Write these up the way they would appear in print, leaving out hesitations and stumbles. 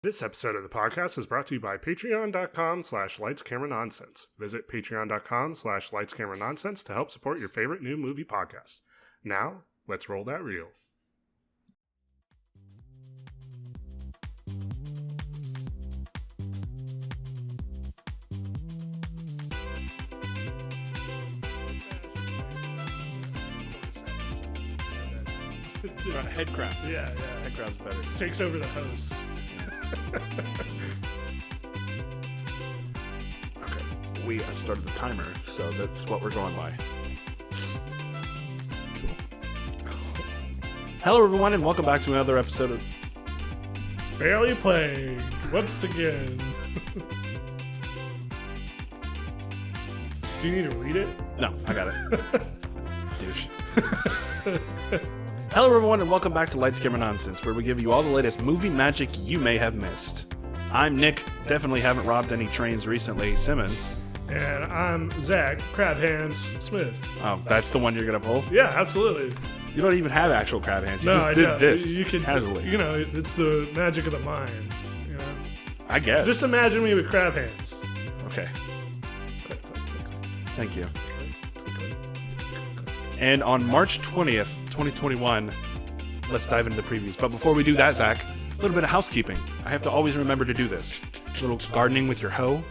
This episode of the podcast is brought to you by patreon.com/lightscameranonsense. Visit patreon.com/lightscameranonsense to help support your favorite new movie podcasts. Now, let's roll that reel. Head crab. Yeah. Head crab's better. Takes over the host. Okay, we have started the timer, so that's what we're going by. Cool. Hello, everyone, and welcome back to another episode of Barely Playing once again. Do you need to read it? No, I got it. Douche. Hello, everyone, and welcome back to Lights, Camera, Nonsense, where we give you all the latest movie magic you may have missed. I'm Nick, definitely haven't robbed any trains recently, Simmons. And I'm Zack, Crab Hands Smith. Oh, that's the one you're going to pull? Yeah, absolutely. You don't even have actual crab hands. You No, just I did know. this You can, casually. you know, it's the magic of the mind. You know, I guess. just imagine me with crab hands. Okay. Thank you. And on March 20th, 2021, let's dive into the previews. But before we do that, Zach, a little bit of housekeeping. I have to always remember to do this. A little gardening with your hoe.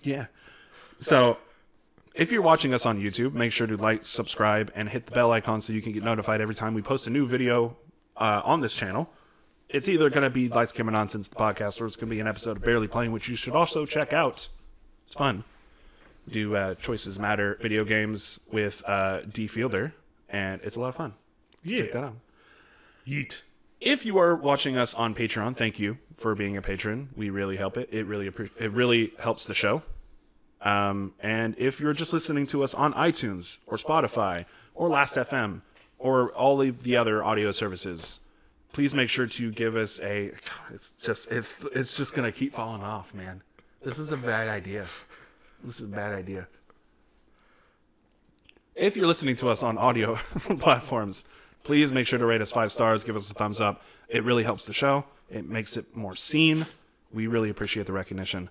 Yeah. So, if you're watching us on YouTube, make sure to like, subscribe, and hit the bell icon so you can get notified every time we post a new video on this channel. It's either going to be Lights, Camera, Nonsense, the podcast, or it's going to be an episode of Barely Playing, which you should also check out. It's fun. Do Choices Matter video games with D Fielder, and it's a lot of fun. Yeah. Check that out. Yeet. If you are watching us on Patreon, thank you for being a patron. We really help it. It really helps the show. And if you're just listening to us on iTunes or Spotify or Last.fm or all of the other audio services, please make sure to give us a. It's just gonna keep falling off, man. This is a bad idea. If you're listening to us on audio platforms, please make sure to rate us 5 stars, give us a thumbs up. It really helps the show. It makes it more seen. We really appreciate the recognition.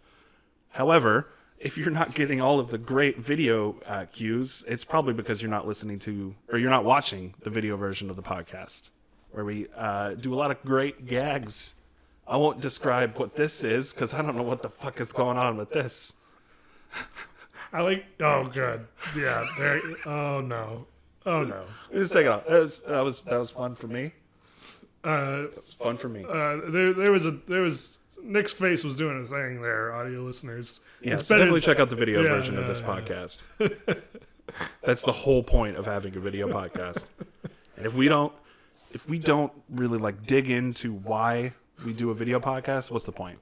However, if you're not getting all of the great video cues, it's probably because you're not listening to, or you're not watching the video version of the podcast, where we do a lot of great gags. I won't describe what this is, because I don't know what the fuck is going on with this. I like. Oh, good. Yeah. There. Oh no. Just take it off. That was fun for me. It was fun for me. There was Nick's face was doing a thing there, audio listeners. Yeah, it's so better, definitely check out the video version of this podcast. That's the whole point of having a video podcast. And if we don't really like dig into why we do a video podcast, what's the point?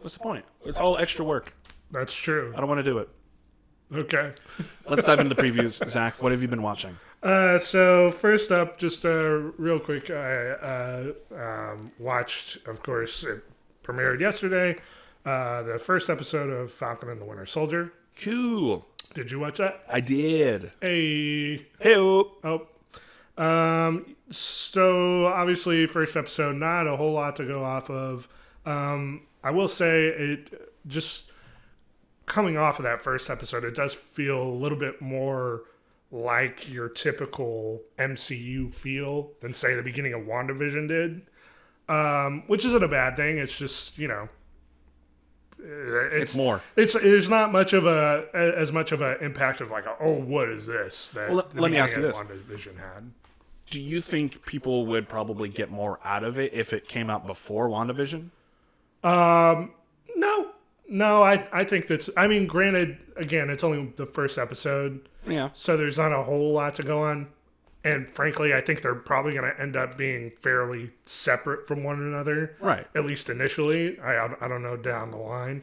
It's all extra work. That's true. I don't want to do it. Okay. Let's dive into the previews. Zach, what have you been watching? So first up, just real quick, I watched, of course, it premiered yesterday, the first episode of Falcon and the Winter Soldier. Cool. Did you watch that? I did. Hey. Hey-o. So obviously, first episode, not a whole lot to go off of. I will say it just coming off of that first episode, it does feel a little bit more like your typical MCU feel than, say, the beginning of WandaVision did, which isn't a bad thing. It's just, you know, It's more. There's not much of as much of an impact of like, oh, what is this? That well, let me ask you this: WandaVision had. Do you think people would probably get more out of it if it came out before WandaVision? No, I think that's. I mean, granted, again, it's only the first episode, Yeah. so there's not a whole lot to go on. And frankly, I think they're probably going to end up being fairly separate from one another, Right. At least initially. I don't know down the line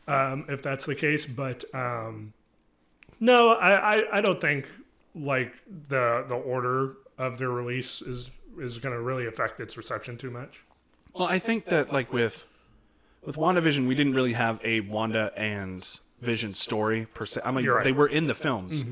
if that's the case, but no, I don't think like the order of their release is going to really affect its reception too much. Well, I think that like with WandaVision, we didn't really have a Wanda and Vision story per se. I mean, You're right. They were in the films,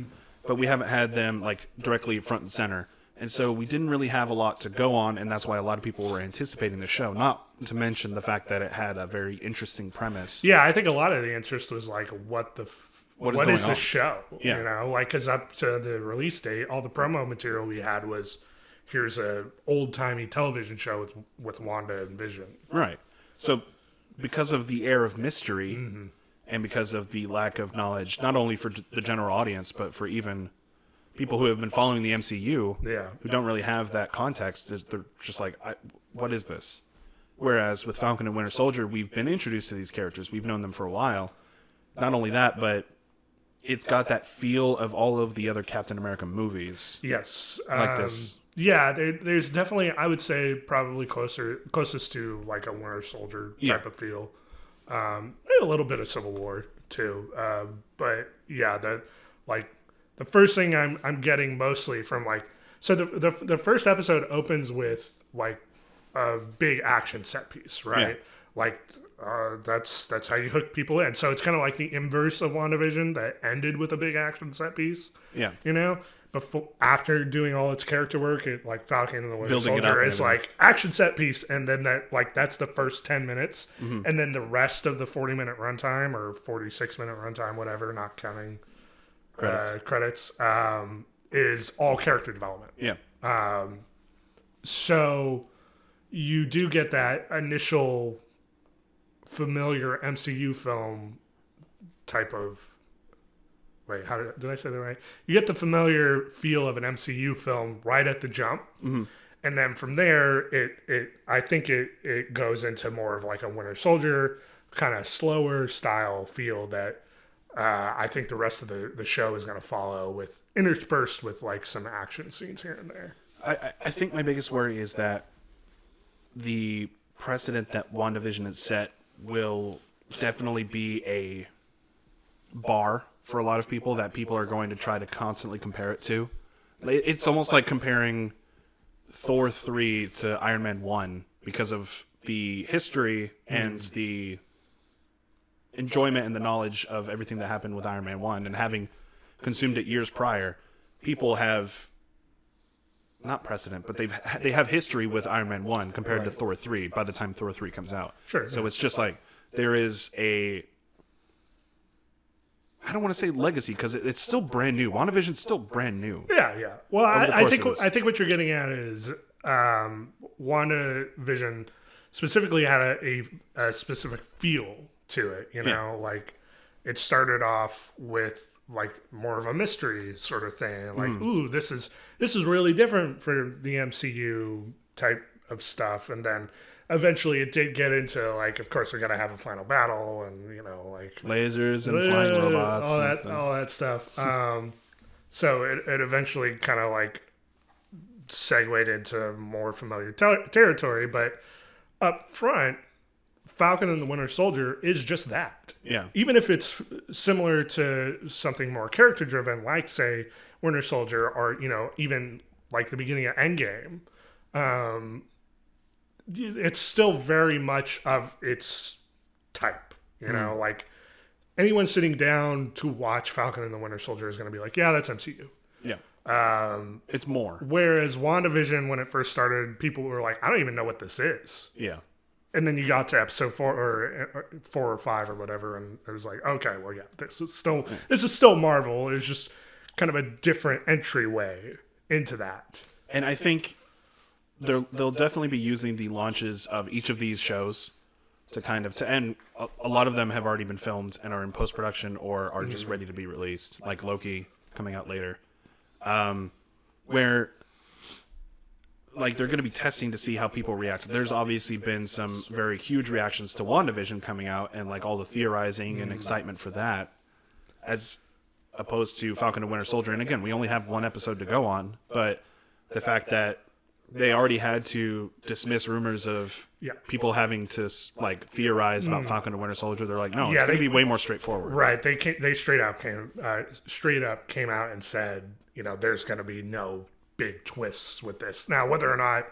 but we haven't had them like directly front and center. And so we didn't really have a lot to go on, and that's why a lot of people were anticipating the show, not to mention the fact that it had a very interesting premise. Yeah, I think a lot of the interest was like, what is the show? Yeah. You know, like, because up to the release date, all the promo material we had was, here's a old-timey television show with Wanda and Vision. Right. So because of the air of mystery and because of the lack of knowledge, not only for the general audience, but for even people who have been following the MCU, who don't really have that context, they're just like, what is this? Whereas with Falcon and Winter Soldier, we've been introduced to these characters. We've known them for a while. Not only that, but it's got that feel of all of the other Captain America movies. Yes. Like this. Yeah, there's definitely, I would say, probably closest to like a Winter Soldier type of feel. A little bit of Civil War, too. But yeah, the first thing I'm getting mostly from like, so the first episode opens with like a big action set piece, right? Yeah. Like that's how you hook people in. So it's kind of like the inverse of WandaVision that ended with a big action set piece. Yeah, you know, after doing all its character work, it like Falcon and the Winter Soldier is like action set piece, and then that's the first 10 minutes, and then the rest of the 40-minute runtime or 46-minute runtime, whatever, not counting credits, is all character development. Yeah. So you do get that initial familiar MCU film type of. Wait, did I say that right? You get the familiar feel of an MCU film right at the jump, and then from there, I think it goes into more of like a Winter Soldier kind of slower style feel that. I think the rest of the show is going to follow with interspersed with like some action scenes here and there. I think my biggest worry is that the precedent that WandaVision has set will definitely be a bar for a lot of people that people are going to try to constantly compare it to. It's almost like comparing Thor 3 to Iron Man 1 because of the history and the enjoyment and the knowledge of everything that happened with Iron Man 1, and having consumed it years prior, people have not precedent, but they have history with Iron Man 1 compared to Thor 3 by the time Thor 3 comes out. Sure. So it's just like there is I don't want to say legacy because it's still brand new. WandaVision's still brand new. Yeah. Well, I think what you're getting at is WandaVision specifically had a specific feel to it, you know, like it started off with like more of a mystery sort of thing, like ooh, this is really different for the MCU type of stuff, and then eventually it did get into like, of course, we got to have a final battle, and you know, like lasers and flying robots, all that stuff. So it eventually kind of like segued into more familiar territory, but up front, Falcon and the Winter Soldier is just that. Yeah. Even if it's similar to something more character driven, like say Winter Soldier, or you know, even like the beginning of Endgame, it's still very much of its type. You know, like anyone sitting down to watch Falcon and the Winter Soldier is going to be like, yeah, that's MCU. Yeah. It's more. Whereas WandaVision, when it first started, people were like, I don't even know what this is. Yeah. And then you got to episode 4 or 5 or whatever, and it was like, okay, well, yeah, this is still Marvel. It's just kind of a different entryway into that. And I think they'll definitely be using the launches of each of these shows to end. A lot of them have already been filmed and are in post production or are just ready to be released, like Loki coming out later, where. Like, they're going to be testing to see how people react. There's obviously been some very huge reactions to WandaVision coming out and, like, all the theorizing and excitement for that, as opposed to Falcon and Winter Soldier. And, again, we only have one episode to go on, but the fact that they already had to dismiss rumors of people having to, like, theorize about Falcon and Winter Soldier, they're like, no, it's going to be way more straightforward. Right. They straight up came out and said, you know, there's going to be no big twists with this. Now, whether or not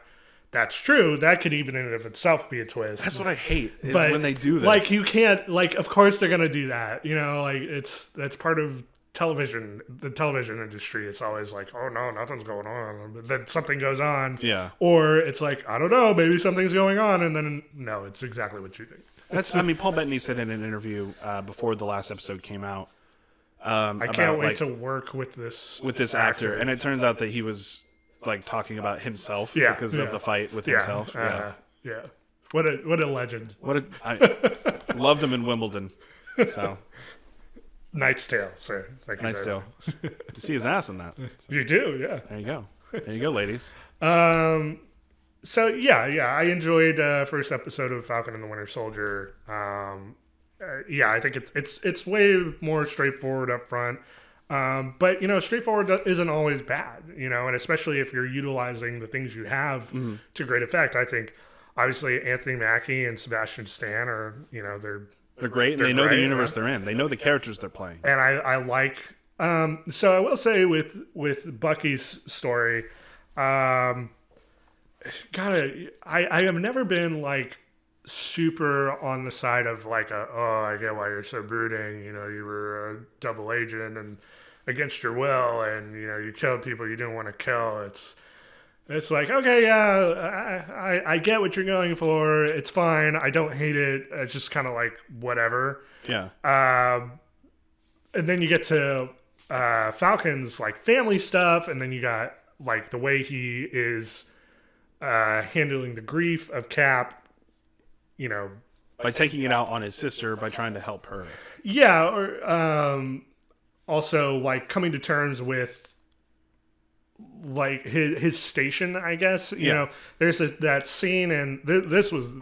that's true, that could even in and of itself be a twist. That's what I hate is when they do this. Like, you can't, like, of course they're going to do that. You know, like, that's part of the television industry, it's always like, oh no, nothing's going on. But then something goes on. Yeah. Or it's like, I don't know, maybe something's going on, and then no, it's exactly what you think. Paul Bettany said in an interview before the last episode came out. I can't wait to work with this actor, and it turns out that he was like talking about himself because of the fight with himself. Yeah. What a legend. I loved him in Wimbledon. So Knight's Tale, sir. Thank you. Knight's Tale. You see his ass in that. You do, yeah. There you go, ladies. So I enjoyed first episode of Falcon and the Winter Soldier. I think it's way more straightforward up front. But straightforward isn't always bad, and especially if you're utilizing the things you have to great effect. I think obviously Anthony Mackie and Sebastian Stan are, they're great. They know the universe they're in. They know the characters they're playing. And I like. So I will say with Bucky's story, I have never been like super on the side of like I get why you're so brooding. You were a double agent and against your will, and you killed people you didn't want to kill. It's like, okay, yeah, I get what you're going for. It's fine. I don't hate it. It's just kind of like whatever. Yeah. And then you get to Falcon's like family stuff, and then you got like the way he is handling the grief of Cap. By taking it out on his sister, by trying to help her. Yeah, or also like coming to terms with like his station, I guess. There's that scene, and this was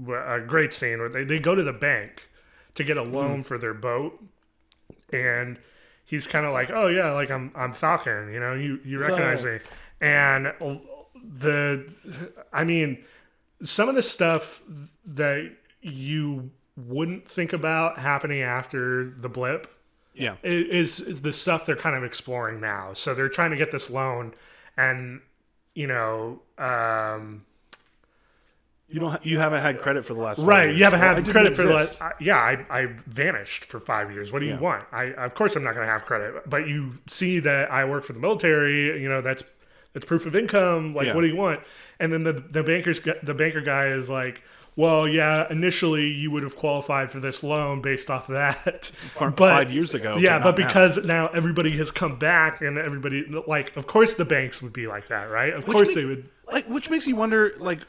a great scene where they go to the bank to get a loan for their boat, and he's kind of like, oh yeah, like I'm Falcon, you recognize me, and some of the stuff that you wouldn't think about happening after the blip is the stuff they're kind of exploring now. So they're trying to get this loan, and you haven't had credit for the last 5 right years. You haven't had credit for the last I vanished for 5 years. What do you want? Of course I'm not going to have credit, but you see that I work for the military, that's proof of income. Like, what do you want? And then the banker guy is like, well, yeah, initially you would have qualified for this loan based off of that. 5 years ago. Yeah, but because now everybody has come back, and everybody, like, of course the banks would be like that, right? Of course they would. Like, which makes you wonder, like,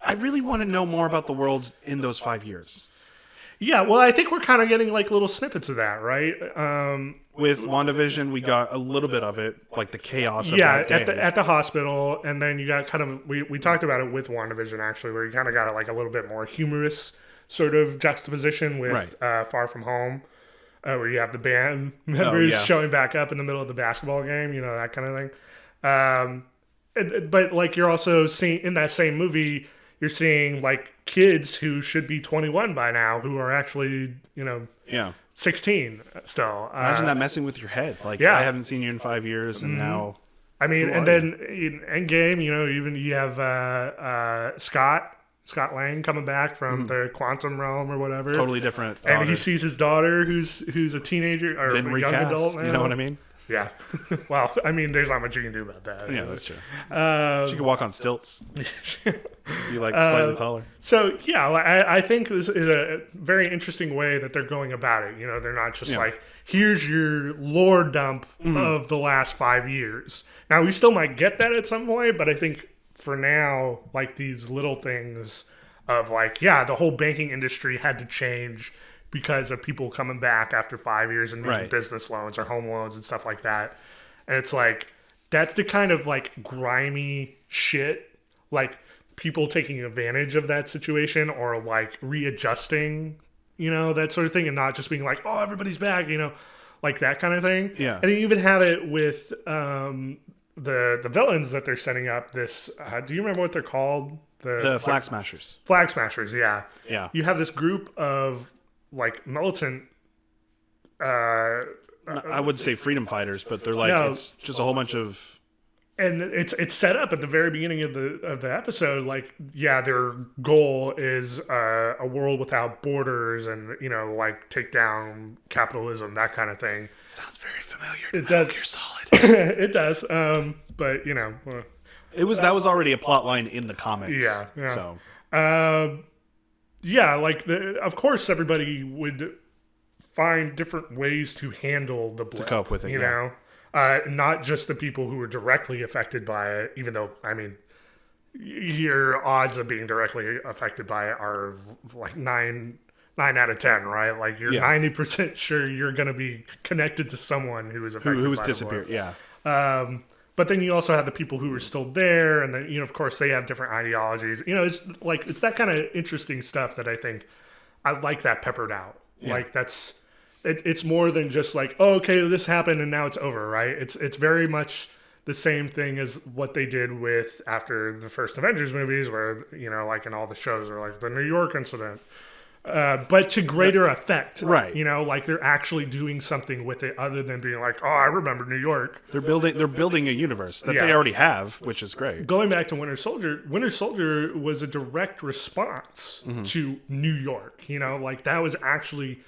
I really want to know more about the worlds in those 5 years. Yeah, well, I think we're kind of getting like little snippets of that, right? With WandaVision, we got a little bit of it, like the chaos of that day. At the hospital, and then you got kind of we talked about it with WandaVision actually, where you kind of got like a little bit more humorous sort of juxtaposition with Far From Home, where you have the band members showing back up in the middle of the basketball game, that kind of thing. But like you're also seeing in that same movie, you're seeing like kids who should be 21 by now who are actually 16 still. Imagine that messing with your head. Like, I haven't seen you in 5 years, and now. I mean, and then in Endgame, even you have Scott Lang coming back from the quantum realm or whatever. Totally different. Daughter. And he sees his daughter who's a teenager or a young adult now. You know what I mean? Yeah. Well, I mean, there's not much you can do about that. Yeah, that's true. She can walk on stilts. Be like slightly taller. So, yeah, I think this is a very interesting way that they're going about it. They're not just like, here's your lore dump of the last 5 years. Now, we still might get that at some point, but I think for now, like these little things of like, the whole banking industry had to change because of people coming back after 5 years and needing business loans or home loans and stuff like that. And it's like, that's the kind of like grimy shit, like people taking advantage of that situation or like readjusting, that sort of thing, and not just being like, oh, everybody's back, like that kind of thing. Yeah. And you even have it with the villains that they're setting up. This, do you remember what they're called? The Flag Smashers. Flag Smashers, yeah. Yeah. You have this group of like militant I would say freedom fighters, but they're like it's just a whole bunch of and it's set up at the very beginning of the episode, like, yeah, their goal is a world without borders, and like take down capitalism, that kind of thing. Sounds very familiar. It does. Gear Solid. It does. But that was already a plot line in the comics. Yeah. So yeah, like of course everybody would find different ways to handle the blip, to cope with it. You know. Not just the people who were directly affected by it, even though, I mean, your odds of being directly affected by it are like 9 out of 10, right? Like you're 90% sure you're going to be connected to someone who was affected who was by disappeared, yeah. But then you also have the people who are still there, and then, of course, they have different ideologies. It's that kind of interesting stuff that I think I like that peppered out. Yeah. Like that's... It's more than just like, oh, okay, this happened and now it's over, right? It's very much the same thing as what they did with after the first Avengers movies, where like in all the shows are like the New York incident, but to greater effect, right? Like they're actually doing something with it other than being like, oh, I remember New York. They're building a universe that they already have, which is great. Going back to Winter Soldier was a direct response to New York. Like that was actually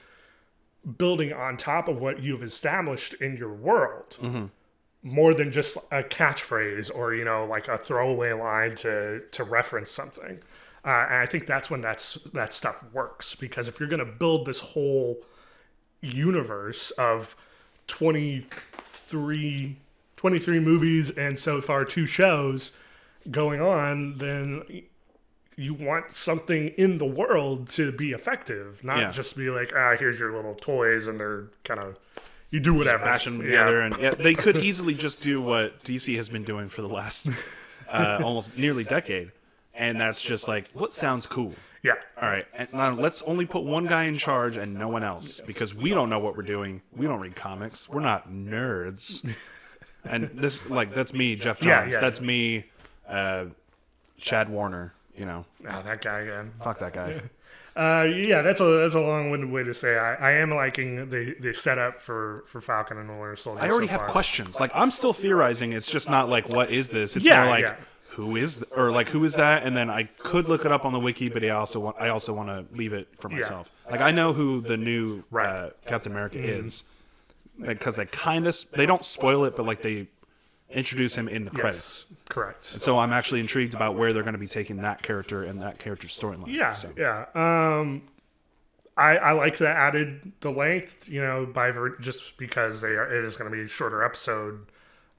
building on top of what you've established in your world, more than just a catchphrase or like a throwaway line to reference something. And I think that's when that stuff works, because if you're going to build this whole universe of 23 movies and so far 2 shows going on, then you want something in the world to be effective, not just be like, here's your little toys, and they're kind of, you do whatever. Just bash them together. And they could easily just do what DC has been doing for the last almost nearly decade. And that's just like, what sounds cool? Yeah. All right. And now let's only put one guy in charge and no one else, because we don't know what we're doing. We don't read comics. We're not nerds. And that's me, Jeff Johns. Yeah. That's me, Chad Warner. That guy again. Fuck that guy. That's a long-winded way to say I am liking the setup for Falcon and Winter Soldier. I already have questions. Like, I'm still theorizing. It's just not like, what is this? It's more like, who is that? And then I could look it up on the wiki, but I also want to leave it for myself. Like, I know who the new Captain America is, because they don't spoil it, but like they introduce him in the credits. Correct. And so I'm actually intrigued about where they're going to be taking that character and that character's storyline. I like that added the length, just because it is going to be a shorter episode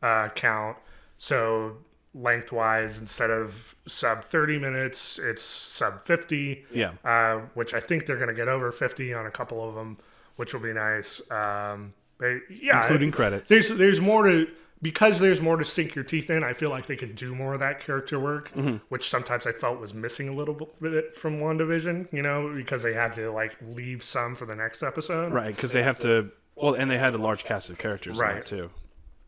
count. So lengthwise, instead of sub 30 minutes, it's sub 50. Yeah. Which I think they're going to get over 50 on a couple of them, which will be nice. Including credits. There's more to... Because there's more to sink your teeth in, I feel like they could do more of that character work, which sometimes I felt was missing a little bit from WandaVision, because they had to like leave some for the next episode. Right, because they have to... Well, and they had a large cast of characters in it too.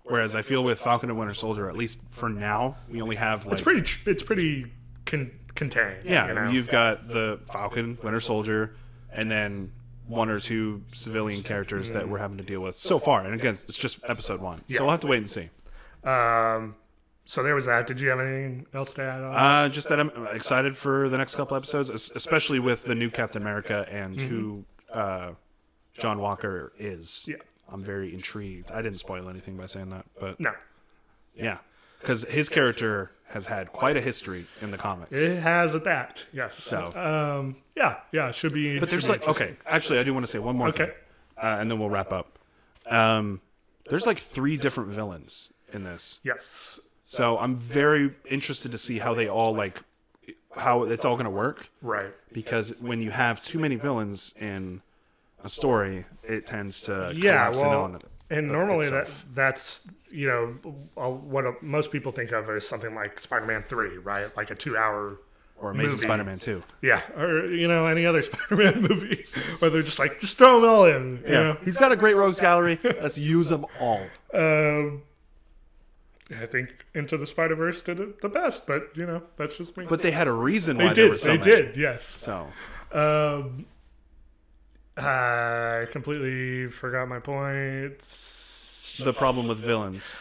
Whereas I feel with Falcon and Winter Soldier, at least for now, we only have like... It's pretty contained. Yeah, you've got the Falcon, Winter Soldier, and then 1 or 2 civilian characters that we're having to deal with so far. And again, it's just episode 1. So we'll have to wait and see. So there was that. Did you have anything else to add on? Just that I'm excited for the next couple episodes, especially with the new Captain America and who John Walker is. Yeah. I'm very intrigued. I didn't spoil anything by saying that, but... No. Yeah. Because his character has had quite a history in the comics. It has at that, yes. So, should be. But there's like, okay, actually, I do want to say one more thing, and then we'll wrap up. There's like 3 different villains in this. Yes. So I'm very interested to see how they all how it's all going to work. Right. Because when you have too many villains in a story, it tends to collapse in on it. And normally that's what most people think of as something like Spider-Man 3, right? Like a 2-hour or Amazing movie. Spider-Man 2. Yeah, or any other Spider-Man movie where they're just like, just throw them all in. You know? He's got a great rogues gallery. Let's use them all. I think Into the Spider-Verse did it the best, but that's just me. But they had a reason why there were so many. They did, yes. So, I completely forgot my point. The problem with villains.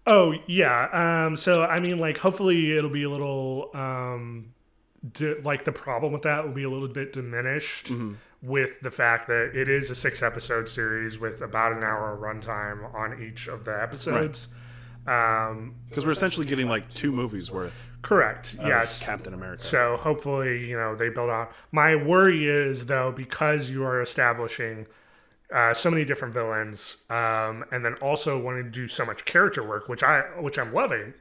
Oh yeah. So I mean, like, hopefully it'll be a little like the problem with that will be a little bit diminished with the fact that it is a 6-episode series with about an hour runtime on each of the episodes. Because we're essentially getting like 2 movies worth. Correct. Yes. Captain America. So hopefully, they build on. My worry is though, because you are establishing so many different villains, and then also wanting to do so much character work, which I'm loving.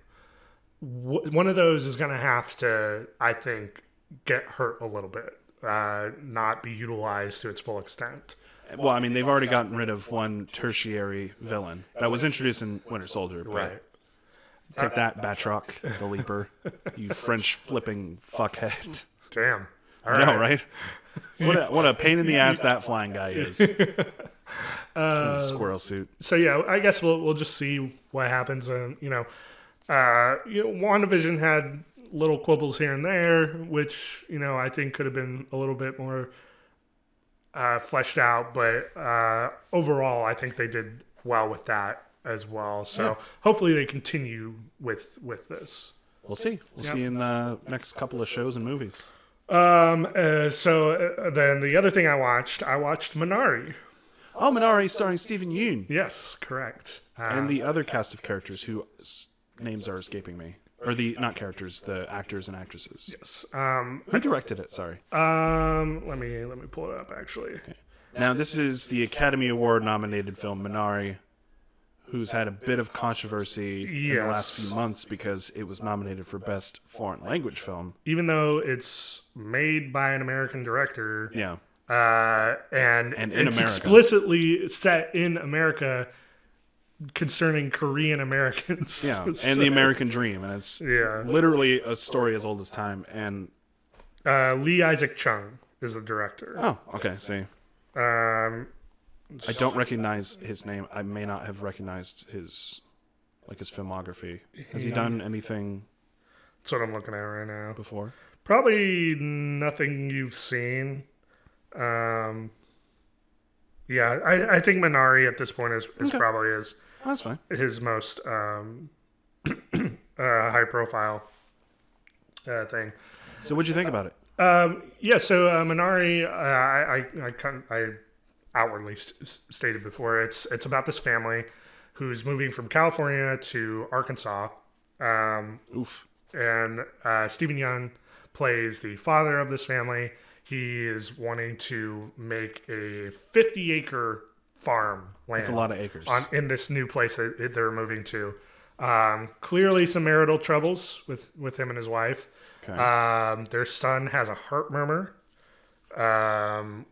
One of those is going to have to, I think, get hurt a little bit, not be utilized to its full extent. Well, I mean, they've already gotten rid of one tertiary villain that was introduced in Winter Soldier. But Right. take that, Batroc, the Leaper, you French flipping fuckhead. Damn. All I know, right? What a pain in the ass that flying guy is. With his squirrel suit. So yeah, I guess we'll just see what happens, and WandaVision had little quibbles here and there, which I think could have been a little bit more fleshed out, but overall, I think they did well with that as well. So hopefully they continue with this. We'll see. We'll see in the next couple of shows and movies. Then the other thing I watched Minari. Oh, Minari starring Stephen Yeun. Yes, correct. And the other cast of characters whose names are escaping me. Or not characters, the actors and actresses. Yes. Who directed it? Sorry. Let me pull it up actually. Okay. Now, this is the Academy Award nominated film Minari, who's had a bit of controversy in the last few months because it was nominated for Best Foreign Language Film. Even though it's made by an American director. Yeah. And in it's America. Explicitly set in America concerning Korean Americans. Yeah, So, and the American Dream. And it's literally a story as old as time. And Lee Isaac Chung is the director. Oh, okay, see. I don't recognize his name. I may not have recognized his filmography. Has he done anything? That's what I'm looking at right now. Before? Probably nothing you've seen. I think Minari at this point is probably That's fine. his most high profile thing. So what'd you think about it? So Minari, I outwardly stated before, it's about this family who's moving from California to Arkansas. Oof. And Stephen Yeun plays the father of this family. He is wanting to make a 50-acre farm land. That's a lot of acres. In this new place that they're moving to. Clearly some marital troubles with him and his wife. Okay. Their son has a heart murmur,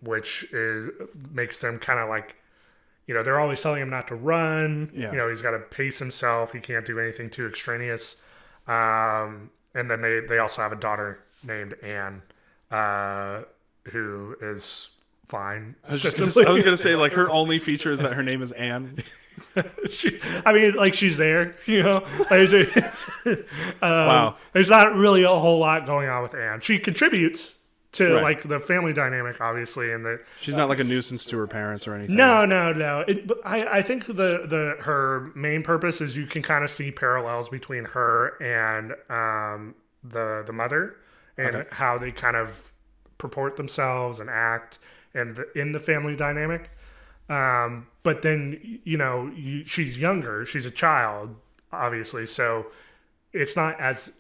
which makes them kind of like, they're always telling him not to run. Yeah. He's got to pace himself. He can't do anything too extraneous. And then they also have a daughter named Anne, who is fine. I was going to say, like, her only feature is that her name is Anne. She's there, Wow. There's not really a whole lot going on with Anne. She contributes to Right. the family dynamic, obviously, and She's not like a nuisance to her parents or anything. No. But I think her main purpose is you can kind of see parallels between her and the mother and how they kind of purport themselves and act and in the family dynamic. But then, she's younger. She's a child, obviously. So it's not as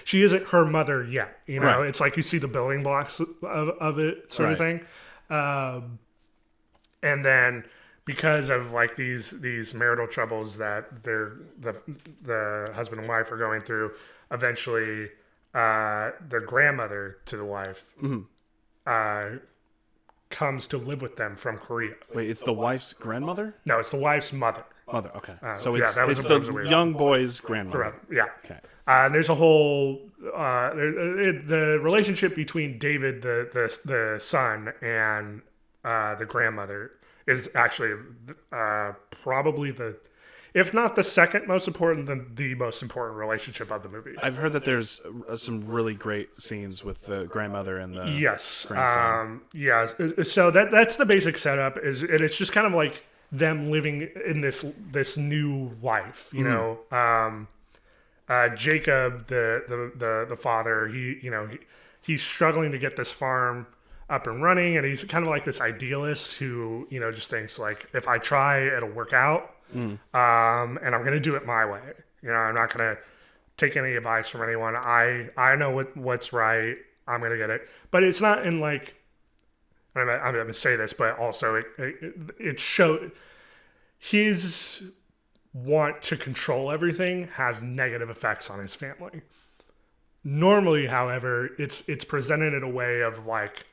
she isn't her mother yet. Right. It's like you see the building blocks of it sort of thing. And then because of these marital troubles that the husband and wife are going through, eventually the grandmother to the wife comes to live with them from Korea. Wait, it's the wife's grandmother? No, it's the wife's mother. Mother, okay. So it's the young boy's grandmother. Correct. Yeah. Okay. And there's a whole the relationship between David, the son, and the grandmother is actually probably if not the second most important, then the most important relationship of the movie. I've heard that there's some really great scenes with the grandmother and the grandson. Yes. So that's the basic setup. And it's just kind of like them living in this new life. You know, Jacob, the father, he's struggling to get this farm up and running, and he's kind of like this idealist who just thinks like, if I try, it'll work out, and I'm gonna do it my way. I'm not gonna take any advice from anyone. I know what's right. I'm gonna get it, but it's not in like. I'm gonna say this, but also it showed his want to control everything has negative effects on his family. Normally, however, it's presented in a way of like,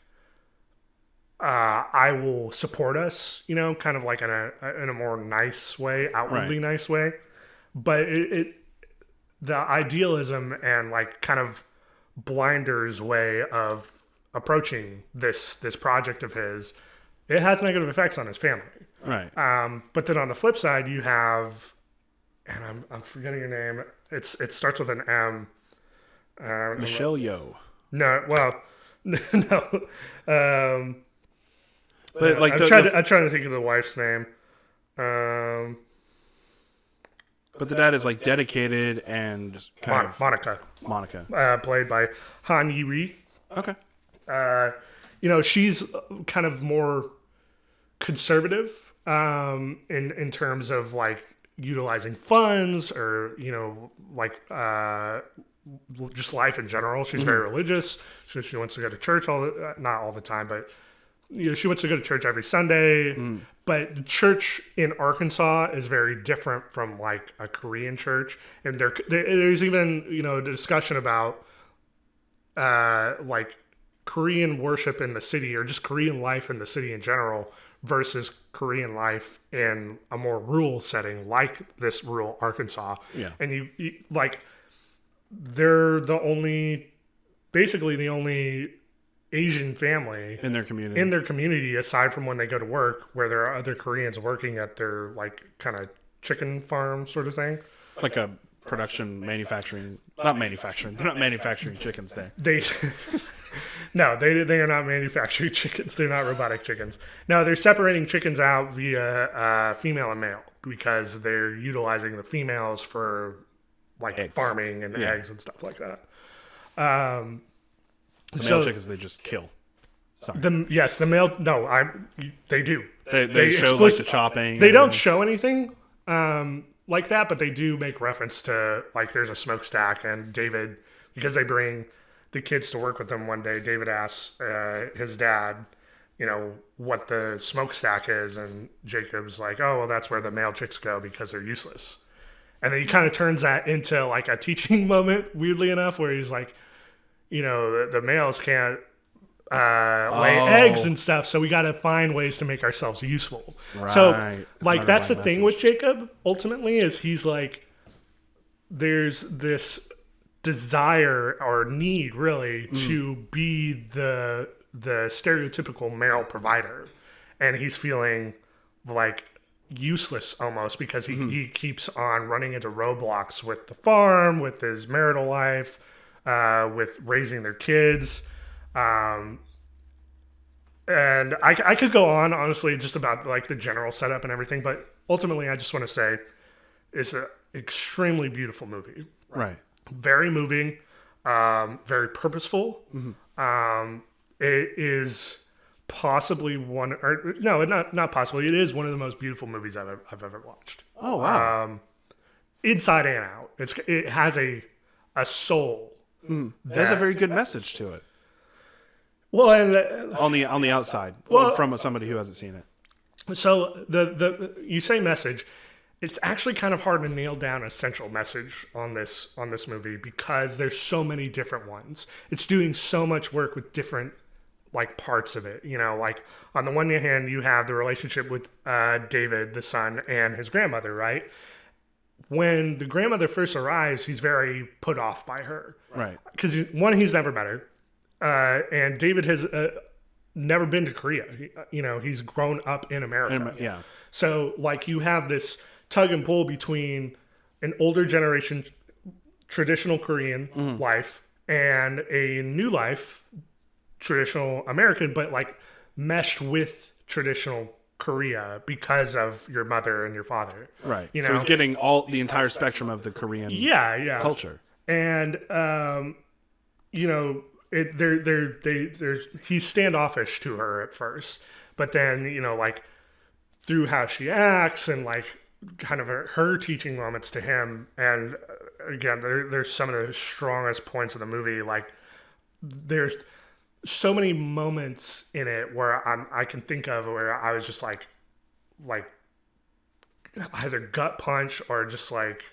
I will support us, kind of like in a more nice way, outwardly nice way. But the idealism and like kind of blinders way of approaching this project of his, it has negative effects on his family. Right. But then on the flip side, you have, and I'm forgetting your name. It starts with an M. Michelle Yeoh. No, well, no. But like I'm trying to think of the wife's name. But the dad is like dedicated and kind of Monica, played by Han Yi-ri. Okay. She's kind of more conservative in terms of like utilizing funds or like just life in general. She's very religious. She wants to go to church not all the time, but she wants to go to church every Sunday. But the church in Arkansas is very different from like a Korean church, and there's even a discussion about like Korean worship in the city, or just Korean life in the city in general, versus Korean life in a more rural setting like this rural Arkansas. Yeah. And you like, they're basically the only Asian family in their community, aside from when they go to work, where there are other Koreans working at their like kind of chicken farm sort of thing. Like a manufacturing. They're not manufacturing chickens there. No, they are not manufacturing chickens. They're not robotic chickens. No, they're separating chickens out via female and male, because they're utilizing the females for like eggs. Farming and eggs and stuff like that. The male chickens they just kill. Sorry. The male. No, they do. They show like the chopping. They don't show anything like that, but they do make reference to like there's a smokestack, and David, because they bring the kids to work with them one day, David asks his dad, what the smokestack is, and Jacob's like, oh, well, that's where the male chicks go because they're useless. And then he kind of turns that into like a teaching moment, weirdly enough, where he's like, the males can't lay eggs and stuff, so we got to find ways to make ourselves useful. Right. So like that's the thing with Jacob ultimately, is he's like, there's this desire or need really to be the stereotypical male provider, and he's feeling like useless almost because he keeps on running into roadblocks with the farm, with his marital life, with raising their kids. And I could go on honestly just about like the general setup and everything, but ultimately I just want to say it's an extremely beautiful movie. Right. Very moving, very purposeful. It is possibly not possibly. It is one of the most beautiful movies I've ever watched. Oh wow! Inside and out, it has a soul. There's a very good message to it. Well, and on the outside, from somebody who hasn't seen it. So you say message. It's actually kind of hard to nail down a central message on this movie, because there's so many different ones. It's doing so much work with different like parts of it. Like on the one hand, you have the relationship with David, the son, and his grandmother, right? When the grandmother first arrives, he's very put off by her. Right. Because he's never met her. And David has never been to Korea. He's grown up in America. Yeah. So like you have this tug and pull between an older generation traditional Korean life and a new life, traditional American, but like meshed with traditional Korea because of your mother and your father. Right. You know? So he's getting the entire spectrum of the Korean culture. And you know, he's standoffish to her at first, but then, you know, like through how she acts and like kind of her teaching moments to him, and again, there's some of the strongest points of the movie. Like there's so many moments in it where I can think of where I was just like either gut punch or just like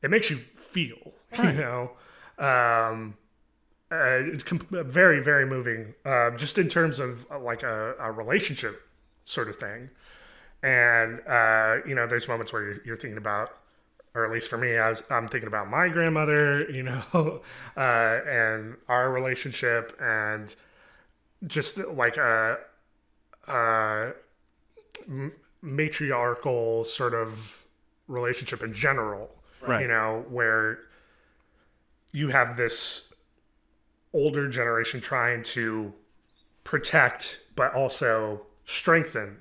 it makes you feel, you know. It's very, very moving, just in terms of like a relationship sort of thing. And, you know, there's moments where you're thinking about, or at least for me, I'm thinking about my grandmother, you know, and our relationship, and just like a matriarchal sort of relationship in general, right? You know, where you have this older generation trying to protect but also strengthen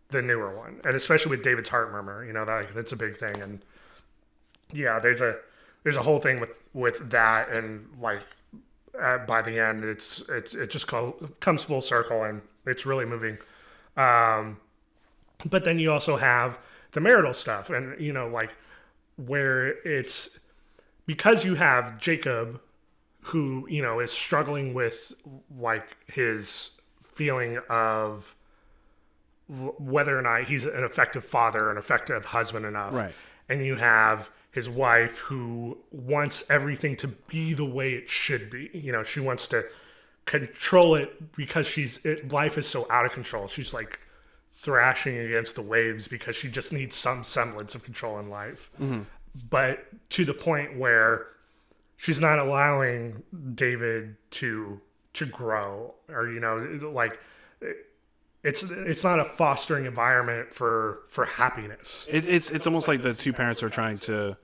the newer one, and especially with David's heart murmur, you know, that's a big thing. And yeah, there's a whole thing with that, and like by the end it just comes full circle, and it's really moving. But then you also have the marital stuff, and you know, like where it's because you have Jacob, who, you know, is struggling with like his feeling of whether or not he's an effective father, an effective husband enough. Right. And you have his wife who wants everything to be the way it should be. You know, she wants to control it because life is so out of control. She's like thrashing against the waves because she just needs some semblance of control in life. Mm-hmm. But to the point where she's not allowing David to grow, or, you know, like it's not a fostering environment for happiness. It's almost like the two parents are trying so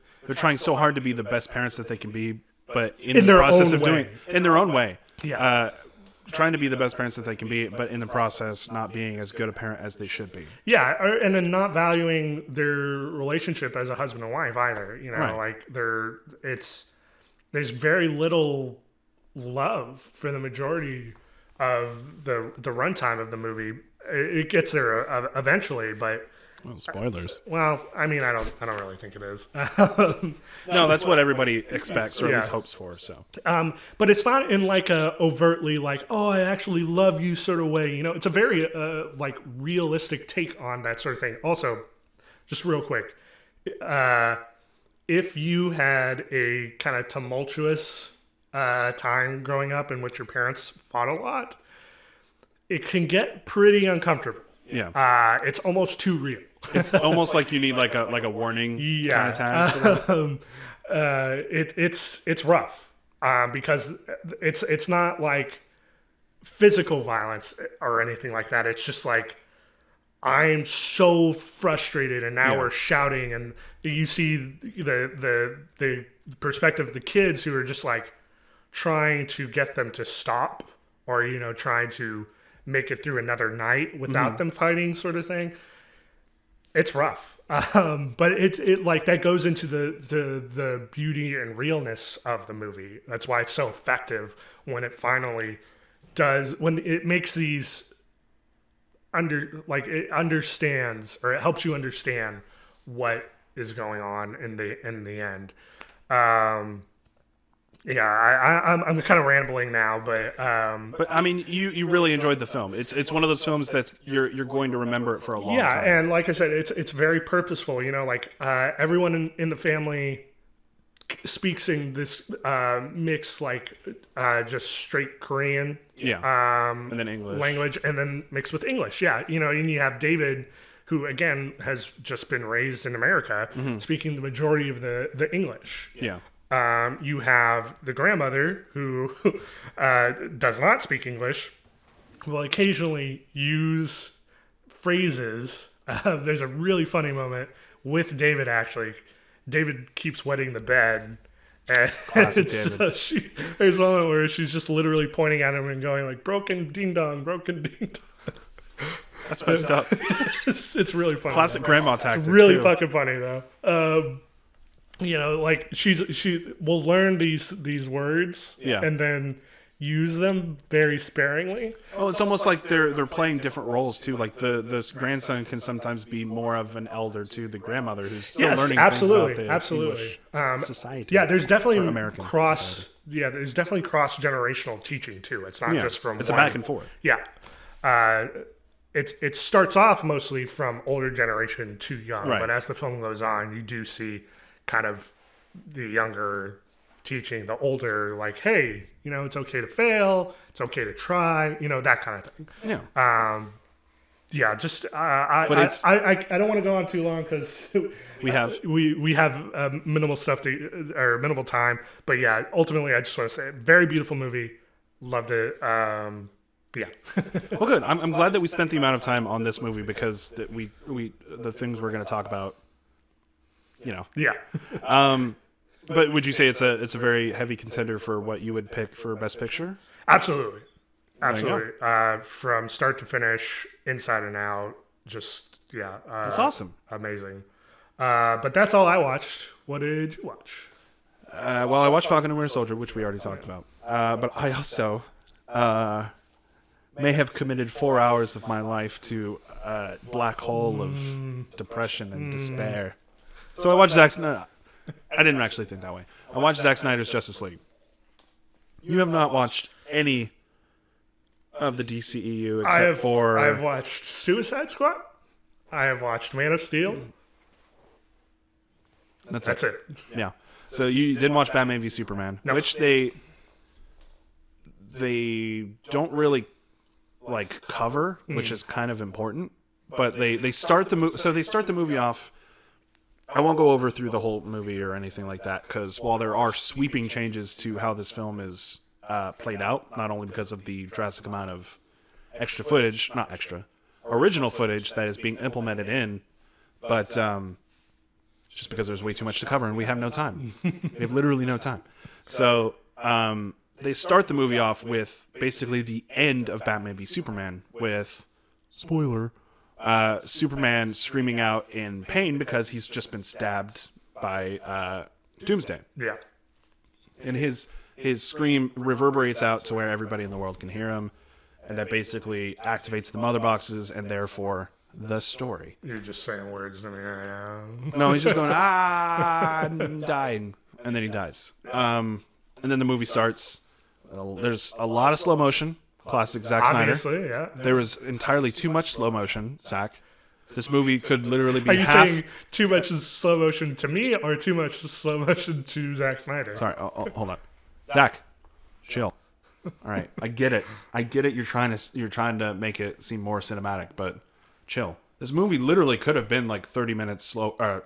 hard to be the best parents that they can be, but in the process of doing in their own way. Yeah. Trying to be the best parents that they can be, but in the process not being as good a parent as they should be. Yeah, and then not valuing their relationship as a husband and wife either. You know, right. Like there's very little love for the majority of the runtime of the movie. It gets there eventually, but well, spoilers. Well, I mean, I don't really think it is. No, that's what everybody expects, or at least hopes for. So, but it's not in like a overtly like, oh, I actually love you sort of way. You know, it's a very like realistic take on that sort of thing. Also, just real quick, if you had a kind of tumultuous time growing up in which your parents fought a lot, it can get pretty uncomfortable. Yeah. It's almost too real. It's almost like you need like a warning kind of time. It's rough because it's not like physical violence or anything like that. It's just like I'm so frustrated, and now we're shouting, and you see the perspective of the kids who are just like trying to get them to stop, or, you know, trying to make it through another night without them fighting, sort of thing. It's rough, but it like that goes into the beauty and realness of the movie. That's why it's so effective when it finally does, when it makes these it understands, or it helps you understand what is going on in the end. Yeah, I'm kind of rambling now, but I mean, you really enjoyed the film. It's one of those films that's you're going to remember it for a long time. Yeah, and like I said, it's very purposeful. You know, like everyone in the family speaks in this mix, like just straight Korean, and then English language, and then mixed with English. Yeah, you know, and you have David, who again has just been raised in America, speaking the majority of the English. Yeah. You have the grandmother who does not speak English, will occasionally use phrases. There's a really funny moment with David, actually. David keeps wetting the bed. And Classic David. There's a moment where she's just literally pointing at him and going like, broken ding dong, broken ding dong. That's messed up. It's really funny. Classic grandma tactic. It's really too. fucking funny though. Like she will learn these words, Yeah. and then use them very sparingly. Oh, it's almost like they're playing different roles too. Like the grandson can sometimes be more of an elder to the grandmother who's still learning absolutely, things about the absolutely. English society. Yeah, there's definitely American society. there's definitely cross generational teaching too. It's not just from it's a back and forth. Yeah. It starts off mostly from older generation to young, Right. but as the film goes on, you do see kind of the younger teaching the older, like, hey, it's okay to fail, it's okay to try, that kind of thing. Yeah. I don't want to go on too long because we have minimal stuff or minimal time, but yeah, ultimately, I just want to say, very beautiful movie, loved it. Yeah. Well, good. I'm glad that we spent the amount of time on this movie because the things we're going to talk about, Yeah. But would you say it's a very heavy contender for what you would pick for Best Picture? Absolutely. From start to finish, inside and out, just that's awesome. Amazing. But that's all I watched. What did you watch? Well, I watched Falcon and Winter Soldier, which we already talked about. But I also may have committed 4 hours of my life to a black hole of depression and despair. So I watched Zack Snyder. I didn't actually think that way. I watched Zack Snyder's Justice League. You have not watched any of the DCEU except for... I've watched Suicide Squad. I have watched Man of Steel. That's it. Yeah. So you didn't watch Batman v Superman, which they don't really cover, which is kind of important. But they start the movie. So they start the movie off. I won't go over through the whole movie or anything like that because while there are sweeping changes to how this film is played out, not only because of the drastic amount of original footage that is being implemented in, but just because there's way too much to cover and we have no time. We have literally no time. So they start the movie off with basically the end of Batman v Superman with, spoiler, Superman screaming out in pain because he's just been stabbed by Doomsday. Yeah. And his scream reverberates out to where everybody in the world can hear him, and that basically activates the mother boxes and therefore the story. You're just saying words to me right now. No, he's just going, I'm dying. And then he dies. And then the movie starts. There's a lot of slow motion. Classic Zack Snyder. Obviously, yeah. There was entirely too much slow motion, Zach. This movie could literally be Are you half... saying too much is slow motion to me or too much slow motion to Zack Snyder? Sorry, hold on. Zach, chill. All right, I get it. You're trying to make it seem more cinematic, but chill. This movie literally could have been like 30 minutes slower.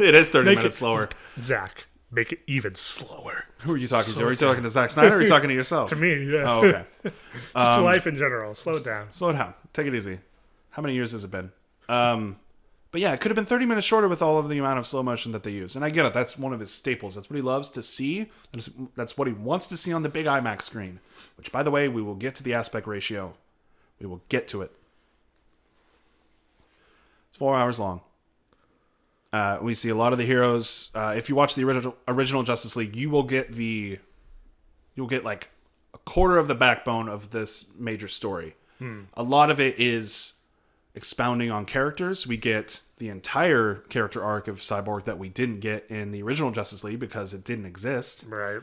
It is 30 minutes slower. Zach, make it even slower. Who are you talking to? Are you talking to Zack Snyder or are you talking to yourself? To me, yeah. Oh, okay. Just life in general. Slow it down. Slow it down. Take it easy. How many years has it been? But yeah, it could have been 30 minutes shorter with all of the amount of slow motion that they use. And I get it. That's one of his staples. That's what he loves to see. That's what he wants to see on the big IMAX screen. Which, by the way, we will get to the aspect ratio. We will get to it. It's 4 hours long. We see a lot of the heroes. If you watch the original Justice League, you'll get like a quarter of the backbone of this major story. A lot of it is expounding on characters. We get the entire character arc of Cyborg that we didn't get in the original Justice League because it didn't exist. Right.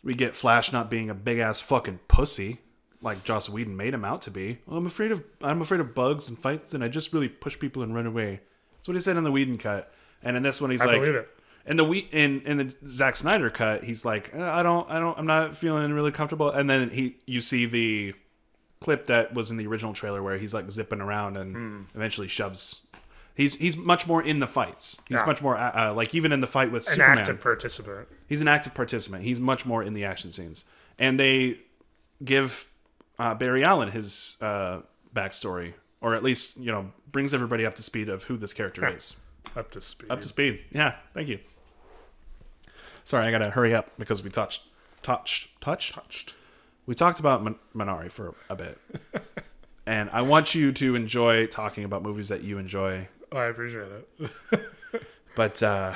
We get Flash not being a big ass fucking pussy like Joss Whedon made him out to be. Well, I'm afraid of bugs and fights, and I just really push people and run away. That's what he said in the Whedon cut. And in this one, he's I like, believe it. in the Zack Snyder cut, he's like, I'm not feeling really comfortable. And then you see the clip that was in the original trailer where he's like zipping around and eventually shoves. He's much more in the fights. He's much more like even in the fight with Superman. An active participant. He's an active participant. He's much more in the action scenes. And they give Barry Allen his backstory, or at least brings everybody up to speed of who this character is. Up to speed. Up to speed. Yeah. Thank you. Sorry, I gotta hurry up because we touched. we talked about Minari for a bit. And I want you to enjoy talking about movies that you enjoy. Oh, I appreciate it. But to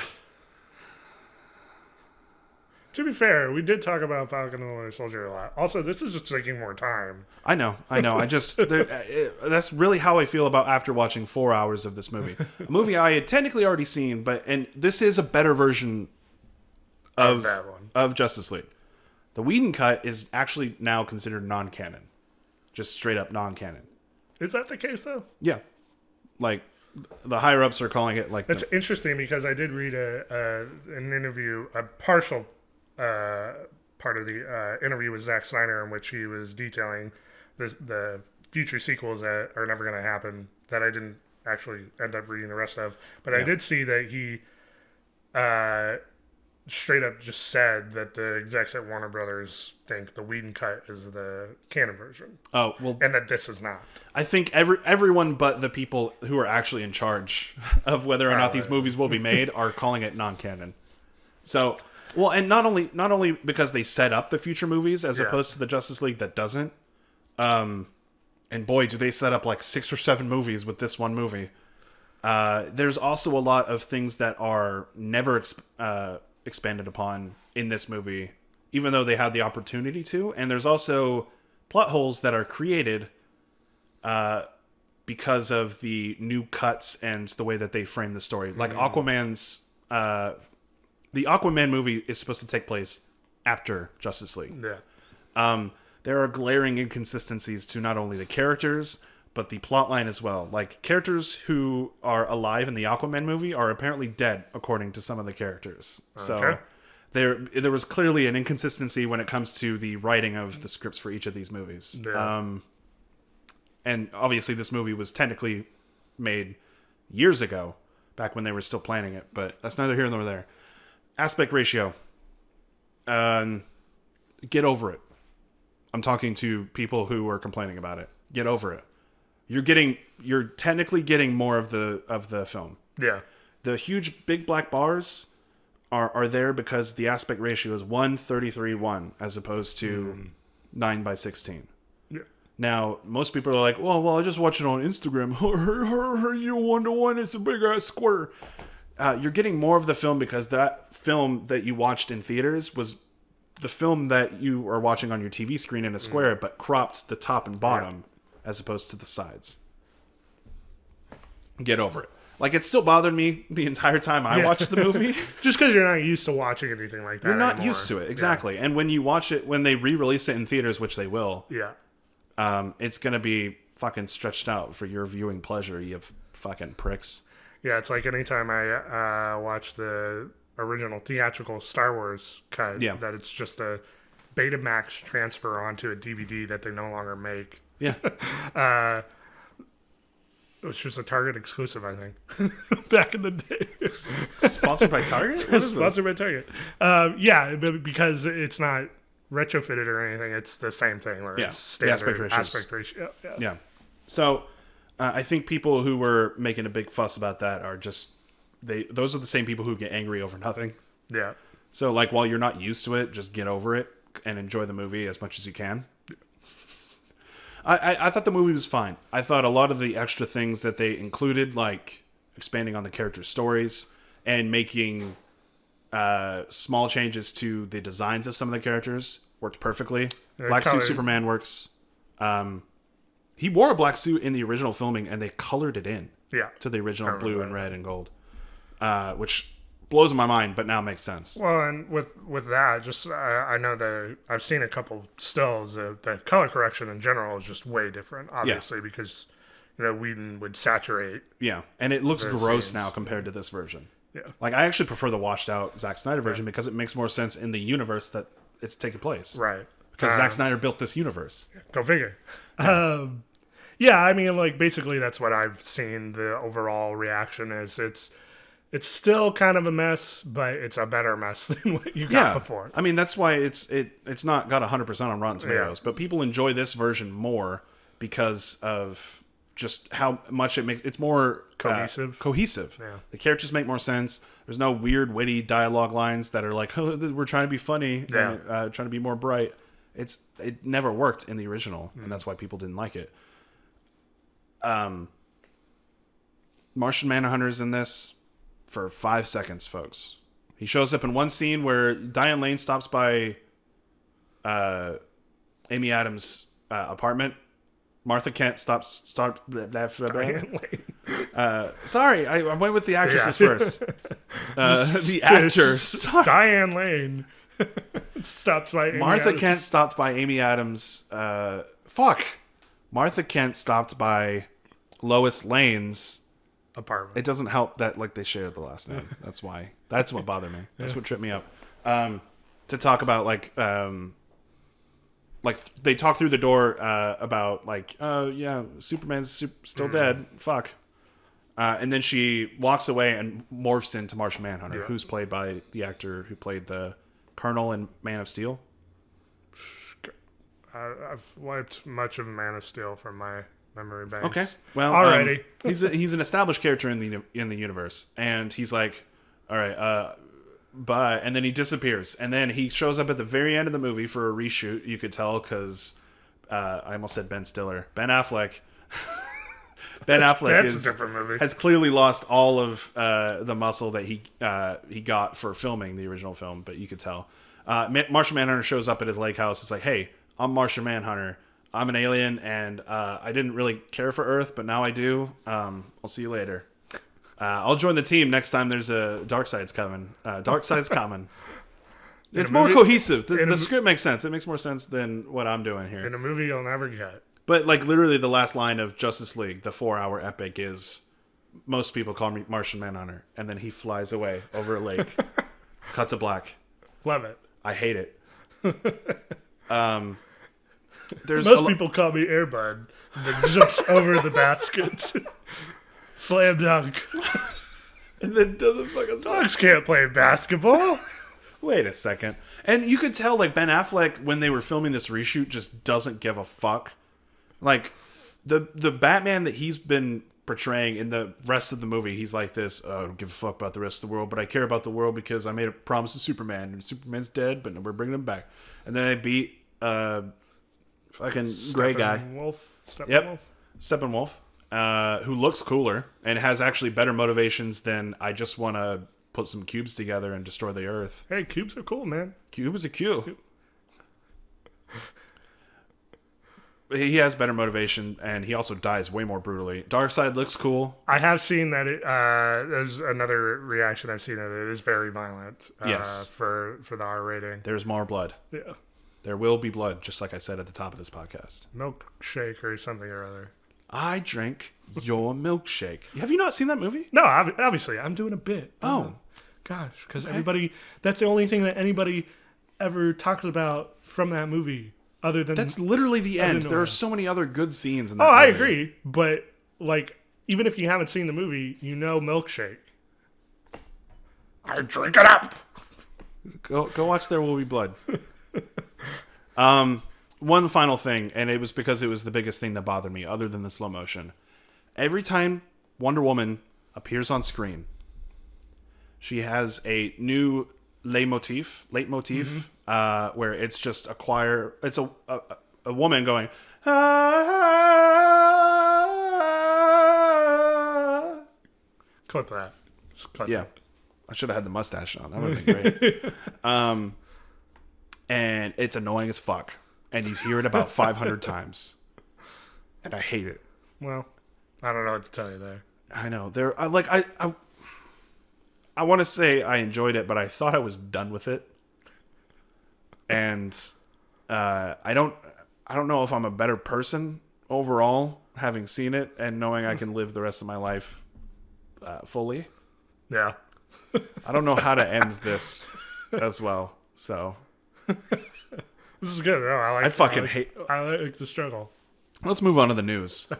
be fair, we did talk about Falcon and the Winter Soldier a lot. Also, this is just taking more time. I know. I just that's really how I feel about after watching 4 hours of this movie. A movie I had technically already seen, and this is a better version of that one. Of Justice League. The Whedon cut is actually now considered non-canon, just straight up non-canon. Is that the case though? Yeah, like the higher ups are calling it like. That's interesting because I did read an interview, a partial part of the interview with Zack Snyder, in which he was detailing the future sequels that are never going to happen, that I didn't actually end up reading the rest of. But I did see that he straight up just said that the execs at Warner Brothers think the Whedon cut is the canon version. Oh, well. And that this is not. I think everyone but the people who are actually in charge of whether or not these movies will be made are calling it non-canon. So... Well, and not only because they set up the future movies as opposed to the Justice League that doesn't. And boy, do they set up like 6 or 7 movies with this one movie. There's also a lot of things that are never expanded upon in this movie, even though they had the opportunity to. And there's also plot holes that are created because of the new cuts and the way that they frame the story. Like Aquaman's... the Aquaman movie is supposed to take place after Justice League. Yeah. There are glaring inconsistencies to not only the characters, but the plot line as well. Like, characters who are alive in the Aquaman movie are apparently dead, according to some of the characters. So there was clearly an inconsistency when it comes to the writing of the scripts for each of these movies. Yeah. And obviously this movie was technically made years ago, back when they were still planning it, but that's neither here nor there. Aspect ratio. Get over it. I'm talking to people who are complaining about it. Get over it. You're technically getting more of the film. Yeah. The huge big black bars are there because the aspect ratio is 1:33:1 as opposed to 9:16. Yeah. Now, most people are like, well, I just watch it on Instagram. 1:1, it's a big ass square. You're getting more of the film because that film that you watched in theaters was the film that you are watching on your TV screen in a square, but cropped the top and bottom as opposed to the sides. Get over it. Like, it still bothered me the entire time I watched the movie. Just because you're not used to watching anything like that. You're not anymore. used to it, exactly. Yeah. And when you watch it, when they re-release it in theaters, which they will, it's going to be fucking stretched out for your viewing pleasure, you fucking pricks. Yeah, it's like anytime I watch the original theatrical Star Wars cut, that it's just a Betamax transfer onto a DVD that they no longer make. Yeah. It was just a Target exclusive, I think, back in the day. Sponsored by Target? What is Sponsored by Target. Yeah, because it's not retrofitted or anything. It's the same thing where it's standard aspect ratio. Yeah. So... I think people who were making a big fuss about that are just those are the same people who get angry over nothing. Yeah. So like while you're not used to it, just get over it and enjoy the movie as much as you can. I thought the movie was fine. I thought a lot of the extra things that they included, like expanding on the characters' stories and making small changes to the designs of some of the characters, worked perfectly. Black Suit Superman works. He wore a black suit in the original filming, and they colored it in to the original blue and red and gold, which blows my mind, but now makes sense. Well, and with that, just I know that I've seen a couple stills. The color correction in general is just way different, obviously, because Whedon would saturate. Yeah, and it looks gross now compared to this version. Yeah, like I actually prefer the washed out Zack Snyder version because it makes more sense in the universe that it's taking place. Right. Because Zack Snyder built this universe. Go figure. Yeah, I mean, like, basically that's what I've seen. The overall reaction is it's still kind of a mess, but it's a better mess than what you got before. I mean, that's why it's not got 100% on Rotten Tomatoes, but people enjoy this version more because of just how much it makes. It's more cohesive. Yeah. The characters make more sense. There's no weird, witty dialogue lines that are like, oh, we're trying to be funny and trying to be more bright. It never worked in the original, and that's why people didn't like it. Martian Manhunter's in this for 5 seconds, folks. He shows up in one scene where Diane Lane stops by Amy Adams' apartment. Martha Kent stops. Diane Lane. Sorry, I went with the actresses first. The actor. Diane Lane stops by Amy Martha Adams. Kent stopped by Amy Adams. Martha Kent stopped by Lois Lane's apartment. It doesn't help that like they share the last name. That's why. That's what bothered me. That's what tripped me up. To talk about like they talk through the door about like, oh yeah, Superman's still dead. Fuck. And then she walks away and morphs into Martian Manhunter, who's played by the actor who played the Colonel in Man of Steel. I've wiped much of Man of Steel from my memory banks. Okay, well, alrighty. He's an established character in the universe, and he's like, all right, bye, and then he disappears, and then he shows up at the very end of the movie for a reshoot. You could tell because I almost said Ben Stiller, Ben Affleck. Ben Affleck That's a different movie. Has clearly lost all of the muscle that he got for filming the original film, but you could tell. Martian Manhunter shows up at his lake house. It's like, hey, I'm Martian Manhunter. I'm an alien, and I didn't really care for Earth, but now I do. I'll see you later. I'll join the team next time there's a Darkseid's coming. Darkseid's coming. It's more cohesive. The script makes sense. It makes more sense than what I'm doing here. In a movie you'll never get. But like literally the last line of Justice League, the 4-hour epic is, most people call me Martian Manhunter, and then he flies away over a lake. Cut to black. Love it. I hate it. Most people call me Airbud. That jumps over the basket. Slam dunk. And then doesn't fucking Dogs can't play basketball. Wait a second. And you could tell like Ben Affleck when they were filming this reshoot just doesn't give a fuck. Like the Batman that he's been portraying in the rest of the movie, he's like this, I don't give a fuck about the rest of the world, but I care about the world because I made a promise to Superman, and Superman's dead, but we're bringing him back. And then they beat fucking gray guy. Steppenwolf, who looks cooler and has actually better motivations than I just want to put some cubes together and destroy the Earth. Hey, cubes are cool, man. Cubes are cool. He has better motivation, and he also dies way more brutally. Darkseid looks cool. I have seen that there's another reaction I've seen of it. It is very violent. Yes. For the R rating. There's more blood. Yeah. There will be blood, just like I said at the top of this podcast. Milkshake or something or other. I drink your milkshake. Have you not seen that movie? No, obviously. I'm doing a bit. Oh. Gosh, because everybody... That's the only thing that anybody ever talks about from that movie. Other than... That's literally the end. There are so many other good scenes in that movie. I agree. But, like, even if you haven't seen the movie, you know Milkshake. I drink it up! Go watch There Will Be Blood. One final thing, and it was because it was the biggest thing that bothered me, other than the slow motion. Every time Wonder Woman appears on screen, she has a new leitmotif, where it's just a choir. It's a woman going. Ah. Clip that. Yeah, I should have had the mustache on. That would have been great. And it's annoying as fuck, and you hear it about 500 times, and I hate it. Well, I don't know what to tell you there. I know I want to say I enjoyed it, but I thought I was done with it. And I don't know if I'm a better person overall having seen it and knowing I can live the rest of my life fully. Yeah. I don't know how to end this as well. So this is good. No, I like the struggle. Let's move on to the news.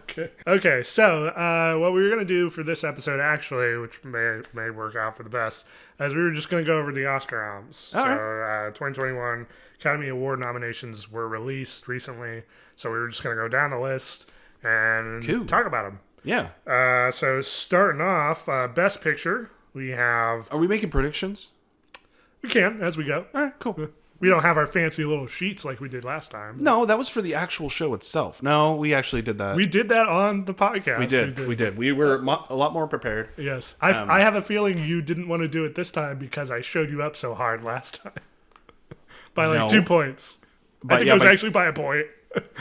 Okay. So what we were going to do for this episode, actually, which may work out for the best, is we were just going to go over the Oscar noms. All so right. 2021 Academy Award nominations were released recently. So we were just going to go down the list and talk about them. Yeah. So starting off, Best Picture, we have... Are we making predictions? We can, as we go. All right, cool. We don't have our fancy little sheets like we did last time. No, that was for the actual show itself. No, we actually did that. We did that on the podcast. We did. We were a lot more prepared. Yes. I have a feeling you didn't want to do it this time because I showed you up so hard last time. By like 2 points. I think it was actually by a point.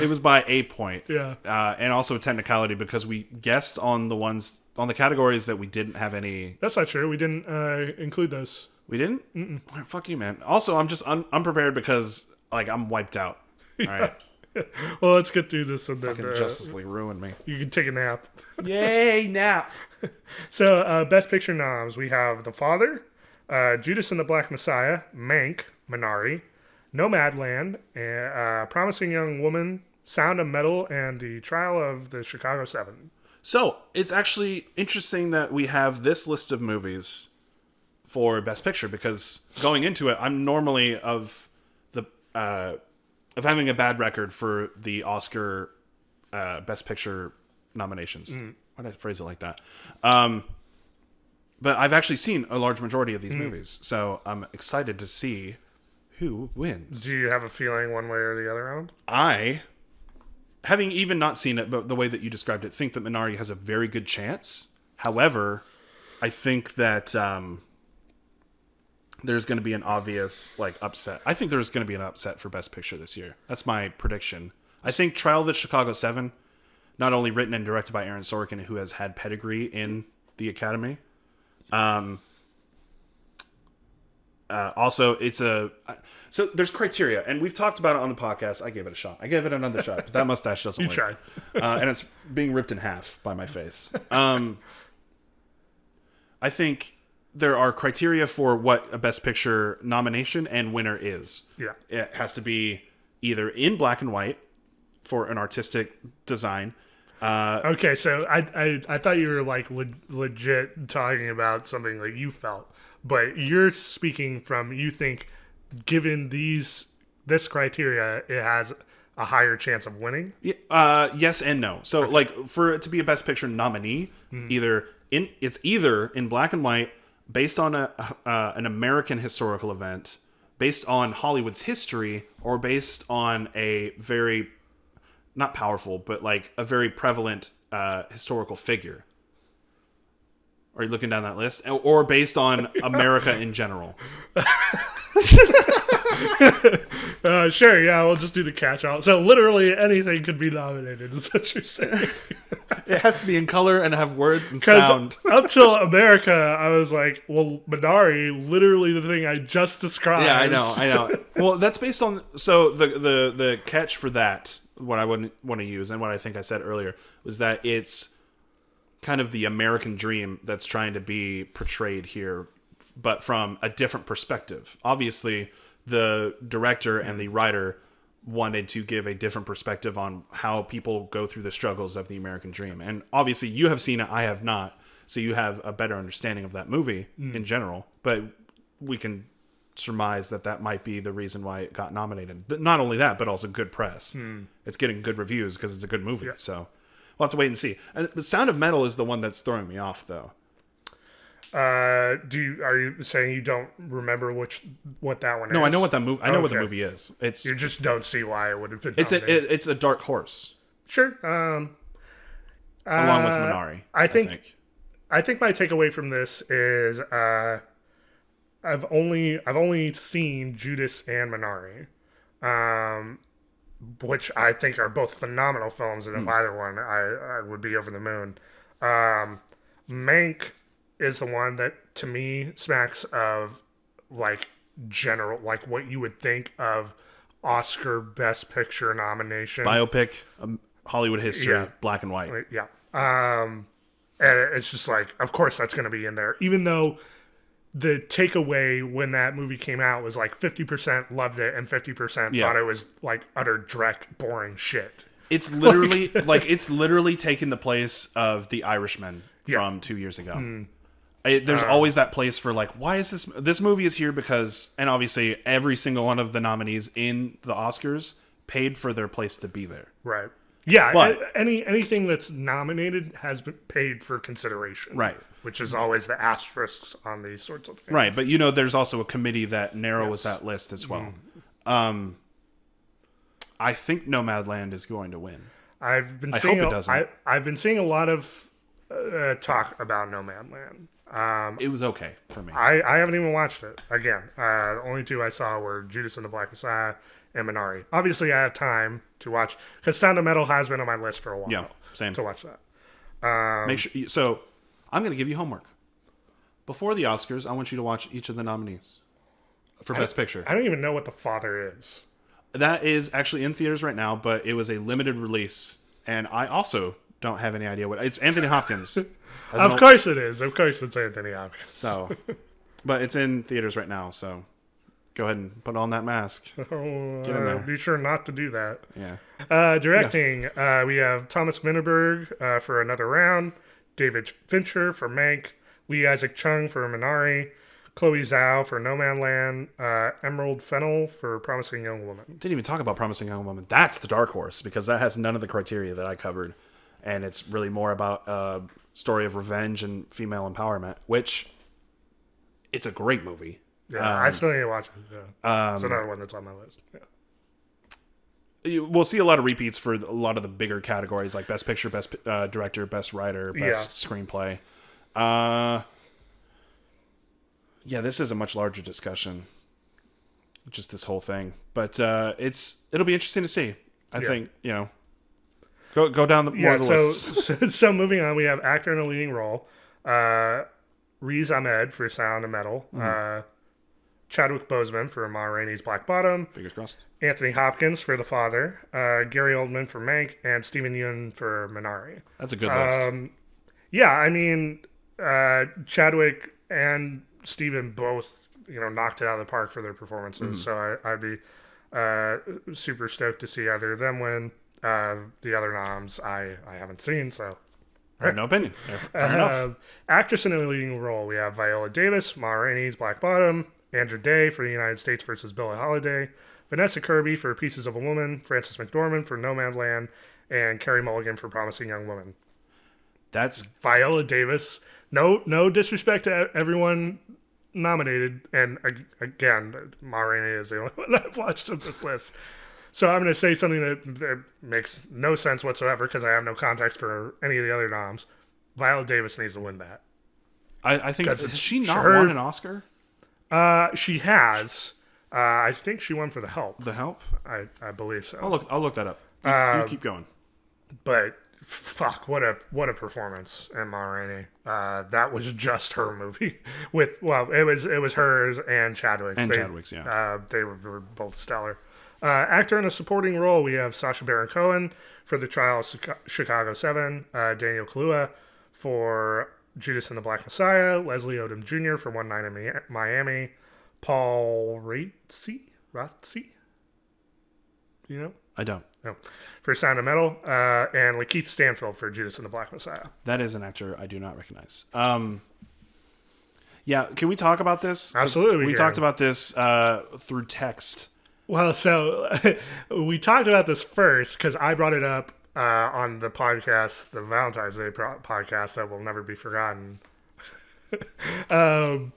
It was by a point. Yeah. And also a technicality because we guessed on the categories that we didn't have any. That's not true. We didn't include those. We didn't? Right, fuck you, man. Also, I'm just unprepared because like I'm wiped out. All right. Well, let's get through this and then Justice League ruined me. You can take a nap. Yay, nap. So, Best Picture noms. We have The Father, Judas and the Black Messiah, Mank, Minari, Nomadland, Promising Young Woman, Sound of Metal, and The Trial of the Chicago 7. So, it's actually interesting that we have this list of movies for Best Picture because going into it, I'm normally of having a bad record for the Oscar Best Picture nominations. Why did I phrase it like that? But I've actually seen a large majority of these movies, so I'm excited to see who wins. Do you have a feeling one way or the other on them? I, having even not seen it, but the way that you described it, think that Minari has a very good chance. However, I think that there's going to be an obvious upset. I think there's going to be an upset for Best Picture this year. That's my prediction. I think Trial of the Chicago 7, not only written and directed by Aaron Sorkin, who has had pedigree in the Academy. Also, so there's criteria, and we've talked about it on the podcast. I gave it a shot. I gave it another shot, but that mustache doesn't work. You tried. And it's being ripped in half by my face. I think there are criteria for what a Best Picture nomination and winner is. Yeah. It has to be either in black and white for an artistic design. Okay, so I thought you were legit talking about something like you felt, but you're speaking from you think given this criteria it has a higher chance of winning. Yes and no. So for it to be a Best Picture nominee, it's either in black and white, based on an American historical event, based on Hollywood's history, or based on a very, not powerful, but a very prevalent historical figure. Are you looking down that list? Or based on America in general? Sure, yeah, we'll just do the catch-all. So literally anything could be nominated, is what you're saying. It has to be in color and have words and sound. Up till America, I was like, well, Minari, literally the thing I just described. Yeah, I know. Well, that's based on... So the catch for that, what I wouldn't want to use, and what I think I said earlier, was that it's kind of the American dream that's trying to be portrayed here, but from a different perspective. Obviously, the director and the writer wanted to give a different perspective on how people go through the struggles of the American dream. And obviously, you have seen it, I have not, so you have a better understanding of that movie in general. But we can surmise that might be the reason why it got nominated. Not only that, but also good press. It's getting good reviews because it's a good movie. Yeah. So we'll have to wait and see. And the Sound of Metal is the one that's throwing me off, though. Are you saying you don't remember what that one is? No, I know what that movie. I know what the movie is. It's you just don't see why it would have been. It's a dark horse. Sure. Along with Minari, I think my takeaway from this is I've only seen Judas and Minari, which I think are both phenomenal films, and if either one, I would be over the moon. Mank is the one that to me smacks of general, what you would think of Oscar Best Picture nomination. Biopic, Hollywood history, black and white. Yeah. And it's just of course that's going to be in there, even though the takeaway when that movie came out was 50% loved it and 50% thought it was utter dreck, boring shit. It's literally it's literally taking the place of The Irishman from 2 years ago. There's always that place for why is this movie is here because, and obviously every single one of the nominees in the Oscars paid for their place to be there. Right. Yeah. But anything that's nominated has been paid for consideration. Right. Which is always the asterisks on these sorts of things. Right. But there's also a committee that narrows that list as well. I think Nomadland is going to win. I've been I seeing hope it doesn't. I've been seeing a lot of talk about Nomadland. It was okay for me. I haven't even watched it. Again, the only two I saw were Judas and the Black Messiah and Minari. Obviously, I have time to watch because Sound of Metal has been on my list for a while. Yeah, same. To watch that. Make sure. So, I'm going to give you homework. Before the Oscars, I want you to watch each of the nominees for Best Picture. I don't even know what The Father is. That is actually in theaters right now, but it was a limited release, and I also don't have any idea what it's. Anthony Hopkins. Of course it is. Of course it's Anthony Hopkins. So, but it's in theaters right now. So, go ahead and put on that mask. Get in there. Be sure not to do that. Yeah. Directing, we have Thomas Vinterberg for Another Round, David Fincher for Mank, Lee Isaac Chung for Minari, Chloe Zhao for No Man Land, Emerald Fennell for Promising Young Woman. Didn't even talk about Promising Young Woman. That's the dark horse because that has none of the criteria that I covered, and it's really more about a story of revenge and female empowerment, which it's a great movie. Yeah, I still need to watch it. Yeah. It's another one that's on my list. Yeah. We'll see a lot of repeats for a lot of the bigger categories like Best Picture, Best Director, Best Writer, Best Screenplay. Yeah, this is a much larger discussion, just this whole thing. But it'll be interesting to see. I think, go down more of the list. So moving on, we have actor in a leading role. Riz Ahmed for Sound of Metal. Chadwick Boseman for Ma Rainey's Black Bottom. Fingers crossed. Anthony Hopkins for The Father. Gary Oldman for Mank. And Stephen Yeun for Minari. That's a good list. Yeah, I mean, Chadwick and Stephen both, knocked it out of the park for their performances. So I'd be super stoked to see either of them win. The other noms I haven't seen, so I have no opinion. Fair enough. Actress in a leading role, we have Viola Davis, Ma Rainey's Black Bottom, Andra Day for The United States versus Billie Holiday, Vanessa Kirby for Pieces of a Woman, Frances McDormand for Nomadland, and Carey Mulligan for Promising Young Woman. That's Viola Davis. No disrespect to everyone nominated, and again, Ma Rainey is the only one I've watched of this list. So I'm going to say something that makes no sense whatsoever because I have no context for any of the other noms. Viola Davis needs to win that. I think has she not won an Oscar? She has. I think she won for The Help. The Help? I believe so. I'll look that up. You keep going. But fuck, what a performance in Ma Rainey. That was just her movie. It was hers and Chadwick's. And Chadwick's, yeah. They were both stellar. Actor in a supporting role, we have Sacha Baron Cohen for The Trial of Chicago 7, Daniel Kaluuya for Judas and the Black Messiah, Leslie Odom Jr. for One Night in Miami, Paul Raci? You know? I don't. No. For Sound of Metal, and Lakeith Stanfield for Judas and the Black Messiah. That is an actor I do not recognize. Yeah, can we talk about this? Absolutely. We talked about this through text. Well, so we talked about this first because I brought it up on the podcast, the Valentine's Day podcast that will never be forgotten.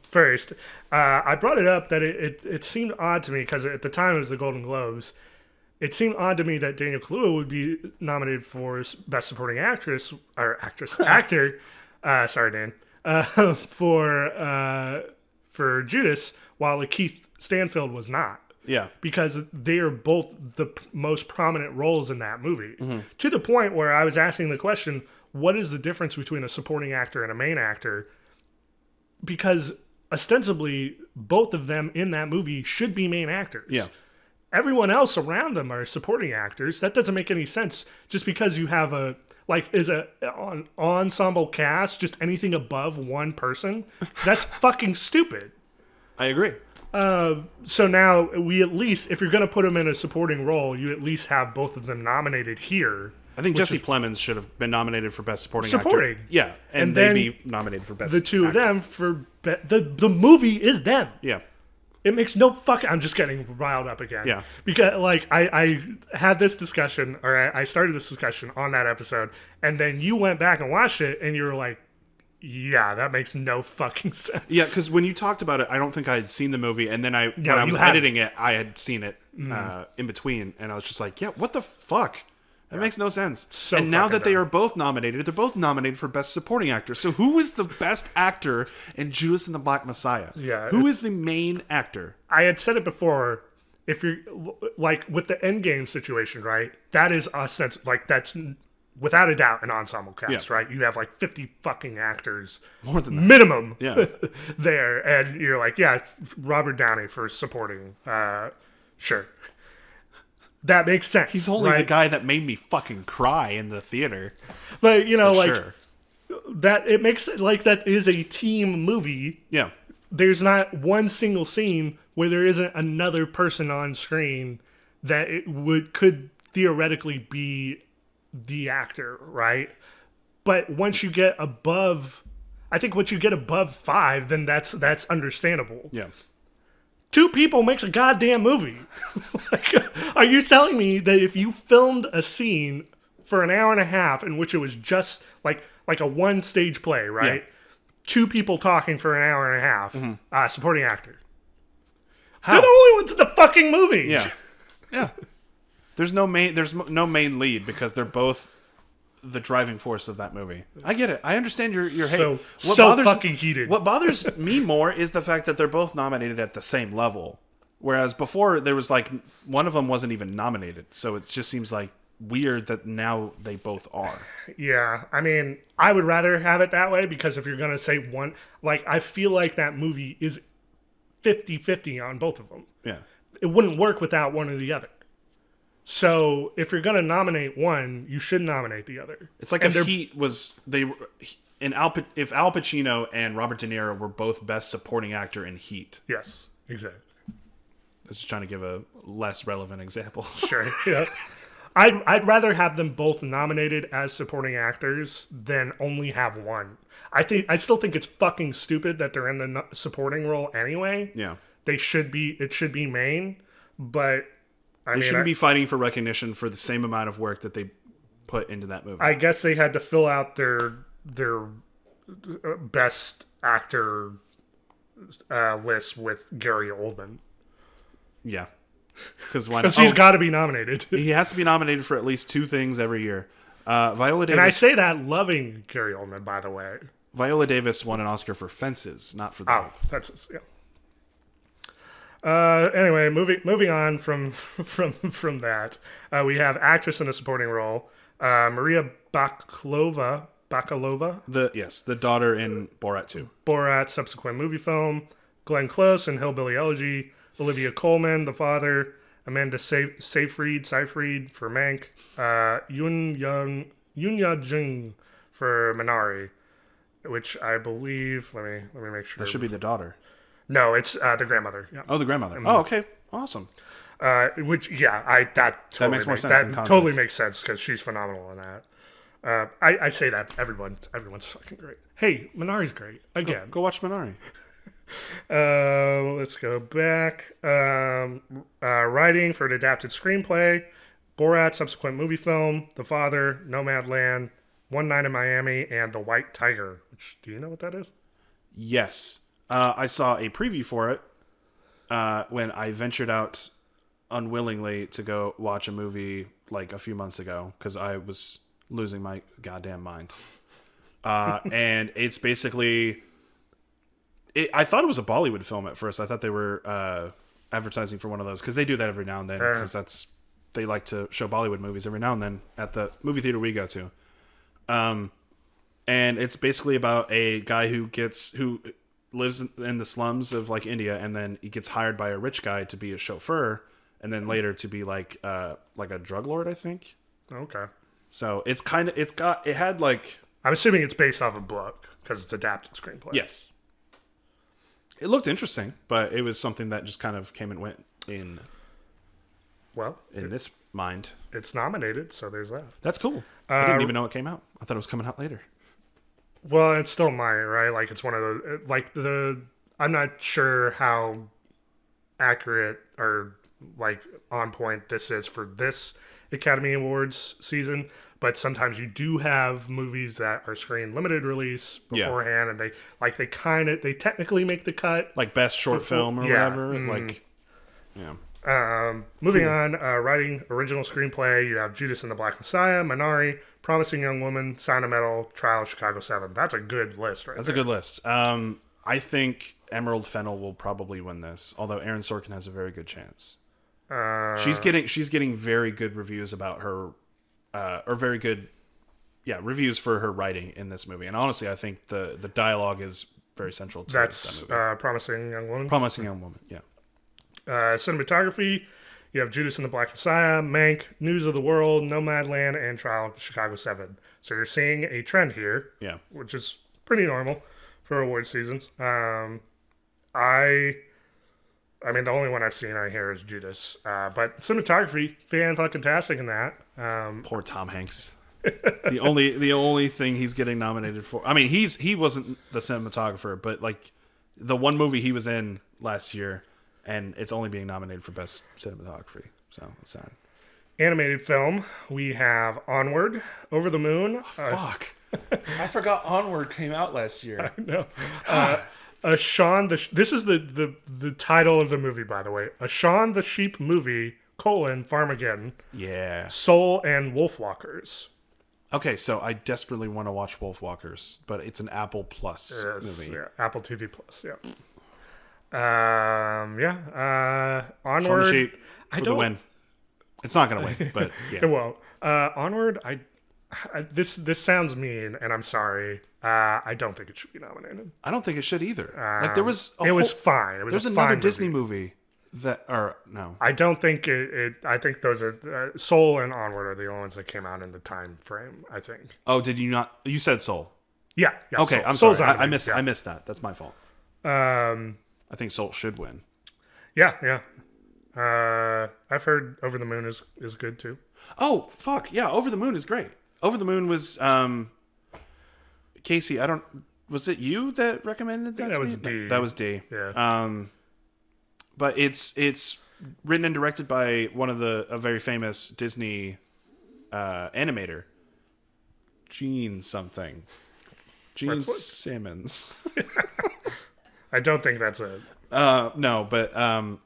First, I brought it up that it seemed odd to me because at the time it was the Golden Globes. It seemed odd to me that Daniel Kaluuya would be nominated for Best Supporting Actor. Sorry, Dan. For Judas, while Lakeith Stanfield was not. Yeah. Because they are both the most prominent roles in that movie. Mm-hmm. To the point where I was asking the question, what is the difference between a supporting actor and a main actor? Because ostensibly, both of them in that movie should be main actors. Yeah. Everyone else around them are supporting actors. That doesn't make any sense. Just because you have is an ensemble cast just anything above one person? That's fucking stupid. I agree. So now we at least, if you're going to put them in a supporting role, you at least have both of them nominated here. I think Jesse Plemons should have been nominated for Best Supporting Actor. Yeah, and they'd be nominated for Best The two actor. of them for the movie is them. Yeah. It makes no fucking... I'm just getting riled up again. Yeah. Because, I had this discussion, or I started this discussion on that episode, and then you went back and watched it, and you were like, yeah, that makes no fucking sense. Yeah, because when you talked about it, I don't think I had seen the movie, and then when I was editing it, I had seen it. in between, and I was just like, yeah, what the fuck? That makes no sense. So and now that they dumb. are both nominated, they're both nominated for Best Supporting Actor. So who is the best actor in Judas and the Black Messiah? Yeah, Who is the main actor? I had said it before. If you're like with the Endgame situation, right? That is us. That's without a doubt an ensemble cast, right? You have like 50 fucking actors, More than that. minimum, Yeah. there, and you're like, yeah, Robert Downey for supporting. Sure, that makes sense. He's only right? the guy that made me fucking cry in the theater. But like Sure. that, it makes it like that is a team movie. Yeah. There's not one single scene where there isn't another person on screen that could theoretically be the actor, right? But once you get above, I think once you get above 5, then that's understandable. Yeah. 2 people makes a goddamn movie. Like, are you telling me that if you filmed a scene for an hour and a half in which it was just like a one stage play, right? Yeah. 2 people talking for an hour and a half, supporting actor. How? They're the only ones in the fucking movie. Yeah. Yeah. There's no main lead because they're both the driving force of that movie. I get it. I understand your hate. Fucking heated. What bothers me more is the fact that they're both nominated at the same level. Whereas before there was like one of them wasn't even nominated. So it just seems like weird that now they both are. Yeah, I mean, I would rather have it that way because if you're going to say one, like, I feel like that movie is 50-50 on both of them. Yeah. It wouldn't work without one or the other. So if you're going to nominate one, you should nominate the other. It's like if Heat was if Al Pacino and Robert De Niro were both Best Supporting Actor in Heat. Yes, exactly. I was just trying to give a less relevant example. Sure. Yeah. I'd rather have them both nominated as supporting actors than only have one. I still think it's fucking stupid that they're in the supporting role anyway. Yeah. It should be main, but They shouldn't be fighting for recognition for the same amount of work that they put into that movie. I guess they had to fill out their best actor list with Gary Oldman. Yeah. Because he's got to be nominated. He has to be nominated for at least 2 things every year. Viola Davis. And I say that loving Gary Oldman, by the way. Viola Davis won an Oscar for Fences, not for that. Oh, that's yeah. Anyway, moving on from that, we have actress in a supporting role, Maria Bakalova. The daughter in Borat 2. Borat subsequent movie film. Glenn Close in Hillbilly Elegy. Olivia Colman, the father. Amanda Seyfried for Mank. Yoon Ya-jung for Minari, which I believe. Let me make sure. That should be the daughter. No, it's the grandmother. Yeah. Oh, the grandmother. Oh, okay, awesome. Which that makes more sense. That totally makes sense because she's phenomenal in that. I say that everyone's fucking great. Hey, Minari's great again. Go watch Minari. Let's go back. Writing for an adapted screenplay, Borat subsequent movie film, The Father, Nomadland, One Night in Miami, and The White Tiger. Which, do you know what that is? Yes. I saw a preview for it when I ventured out unwillingly to go watch a movie like a few months ago because I was losing my goddamn mind. And it's basically... I thought it was a Bollywood film at first. I thought they were advertising for one of those because they do that every now and then because they like to show Bollywood movies every now and then at the movie theater we go to. And it's basically about a guy who lives in the slums of like India, and then he gets hired by a rich guy to be a chauffeur, and then later to be like a drug lord, I think. Okay. So it had like... I'm assuming it's based off a book because it's adapted screenplay. Yes. It looked interesting, but it was something that just kind of came and went in this mind. It's nominated, so there's that. That's cool. I didn't even know it came out. I thought it was coming out later. Well, it's still mine, right? Like, it's one of those... I'm not sure how accurate or, like, on point this is for this Academy Awards season, but sometimes you do have movies that are screen limited release beforehand, and they technically make the cut, like best short film or whatever. Mm-hmm. Like, yeah. Moving on, writing original screenplay, you have Judas and the Black Messiah, Minari, Promising Young Woman, Sound of Metal, Trial of Chicago 7. That's a good list, right? That's a good list. I think Emerald Fennel will probably win this, although Aaron Sorkin has a very good chance. She's getting very good reviews about her, or very good, reviews for her writing in this movie. And honestly, I think the dialogue is very central to that movie. Promising Young Woman. Promising Young Woman, yeah. Cinematography, you have Judas and the Black Messiah, Mank, News of the World, Nomadland, and Trial of Chicago 7. So you're seeing a trend here, which is pretty normal for award seasons. I mean, the only one I've seen on here is Judas. But cinematography, fan-fucking-tastic in that. Poor Tom Hanks. The only thing he's getting nominated for. I mean, he wasn't the cinematographer, but like the one movie he was in last year, and it's only being nominated for best cinematography. So it's sad. Animated film, we have Onward, Over the Moon. Fuck. I forgot Onward came out last year. I know. This is the title of the movie, by the way. A Shaun the Sheep movie, Farmageddon. Yeah. Soul and Wolfwalkers. Okay, so I desperately want to watch Wolfwalkers, but it's an Apple Plus movie. Yeah, Apple TV Plus, yeah. Onward. Shaun the Sheep for the win. It's not going to win, but yeah. It won't. Onward, this sounds mean, and I'm sorry. I don't think it should be nominated. I don't think it should either. It was fine. There's another Disney movie that, or no. I don't think I think those are Soul and Onward are the only ones that came out in the time frame. I think. Oh, did you not? You said Soul. Yeah. Okay, Soul. I'm sorry. I missed that. That's my fault. I think Soul should win. Yeah. I've heard Over the Moon is good too. Oh fuck yeah! Over the Moon is great. Over the Moon was Casey. Was it you that recommended that? That was D. That was D. Yeah. But it's written and directed by a very famous Disney animator, Gene Simmons. I don't think that's it. No, but I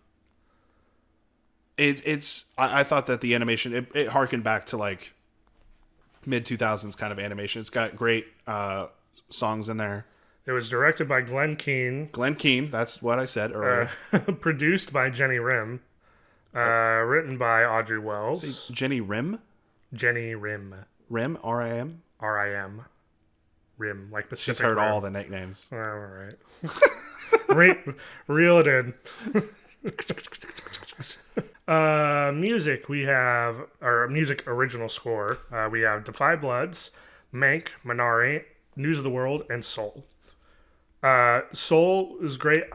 thought that the animation it harkened back to like mid 2000s kind of animation. It's got great songs in there. It was directed by Glenn Keane. Glenn Keane, that's what I said earlier. Produced by Jenny Rim. Written by Audrey Wells. See, Jenny Rim? Jenny Rim. Rim? R-I-M? R-I-M. Rim, like Pacific Just heard Rim. all the nicknames. All right. Reel it in. Music, we have our music original score. We have Defy Bloods, Mank, Minari, News of the World, and Soul. Soul is great.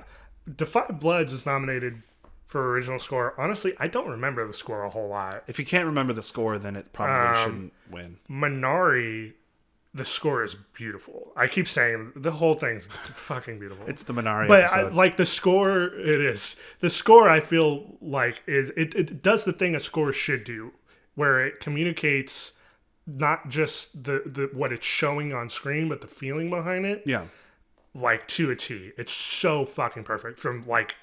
Defy Bloods is nominated for original score. Honestly, I don't remember the score a whole lot. If you can't remember the score, then it probably shouldn't win. Minari, the score is beautiful. I keep saying the whole thing's fucking beautiful. It's the Minari but episode. Like the score, it is. The score I feel like is it does the thing a score should do, where it communicates not just the what it's showing on screen, but the feeling behind it. Yeah. Like to a T. It's so fucking perfect from like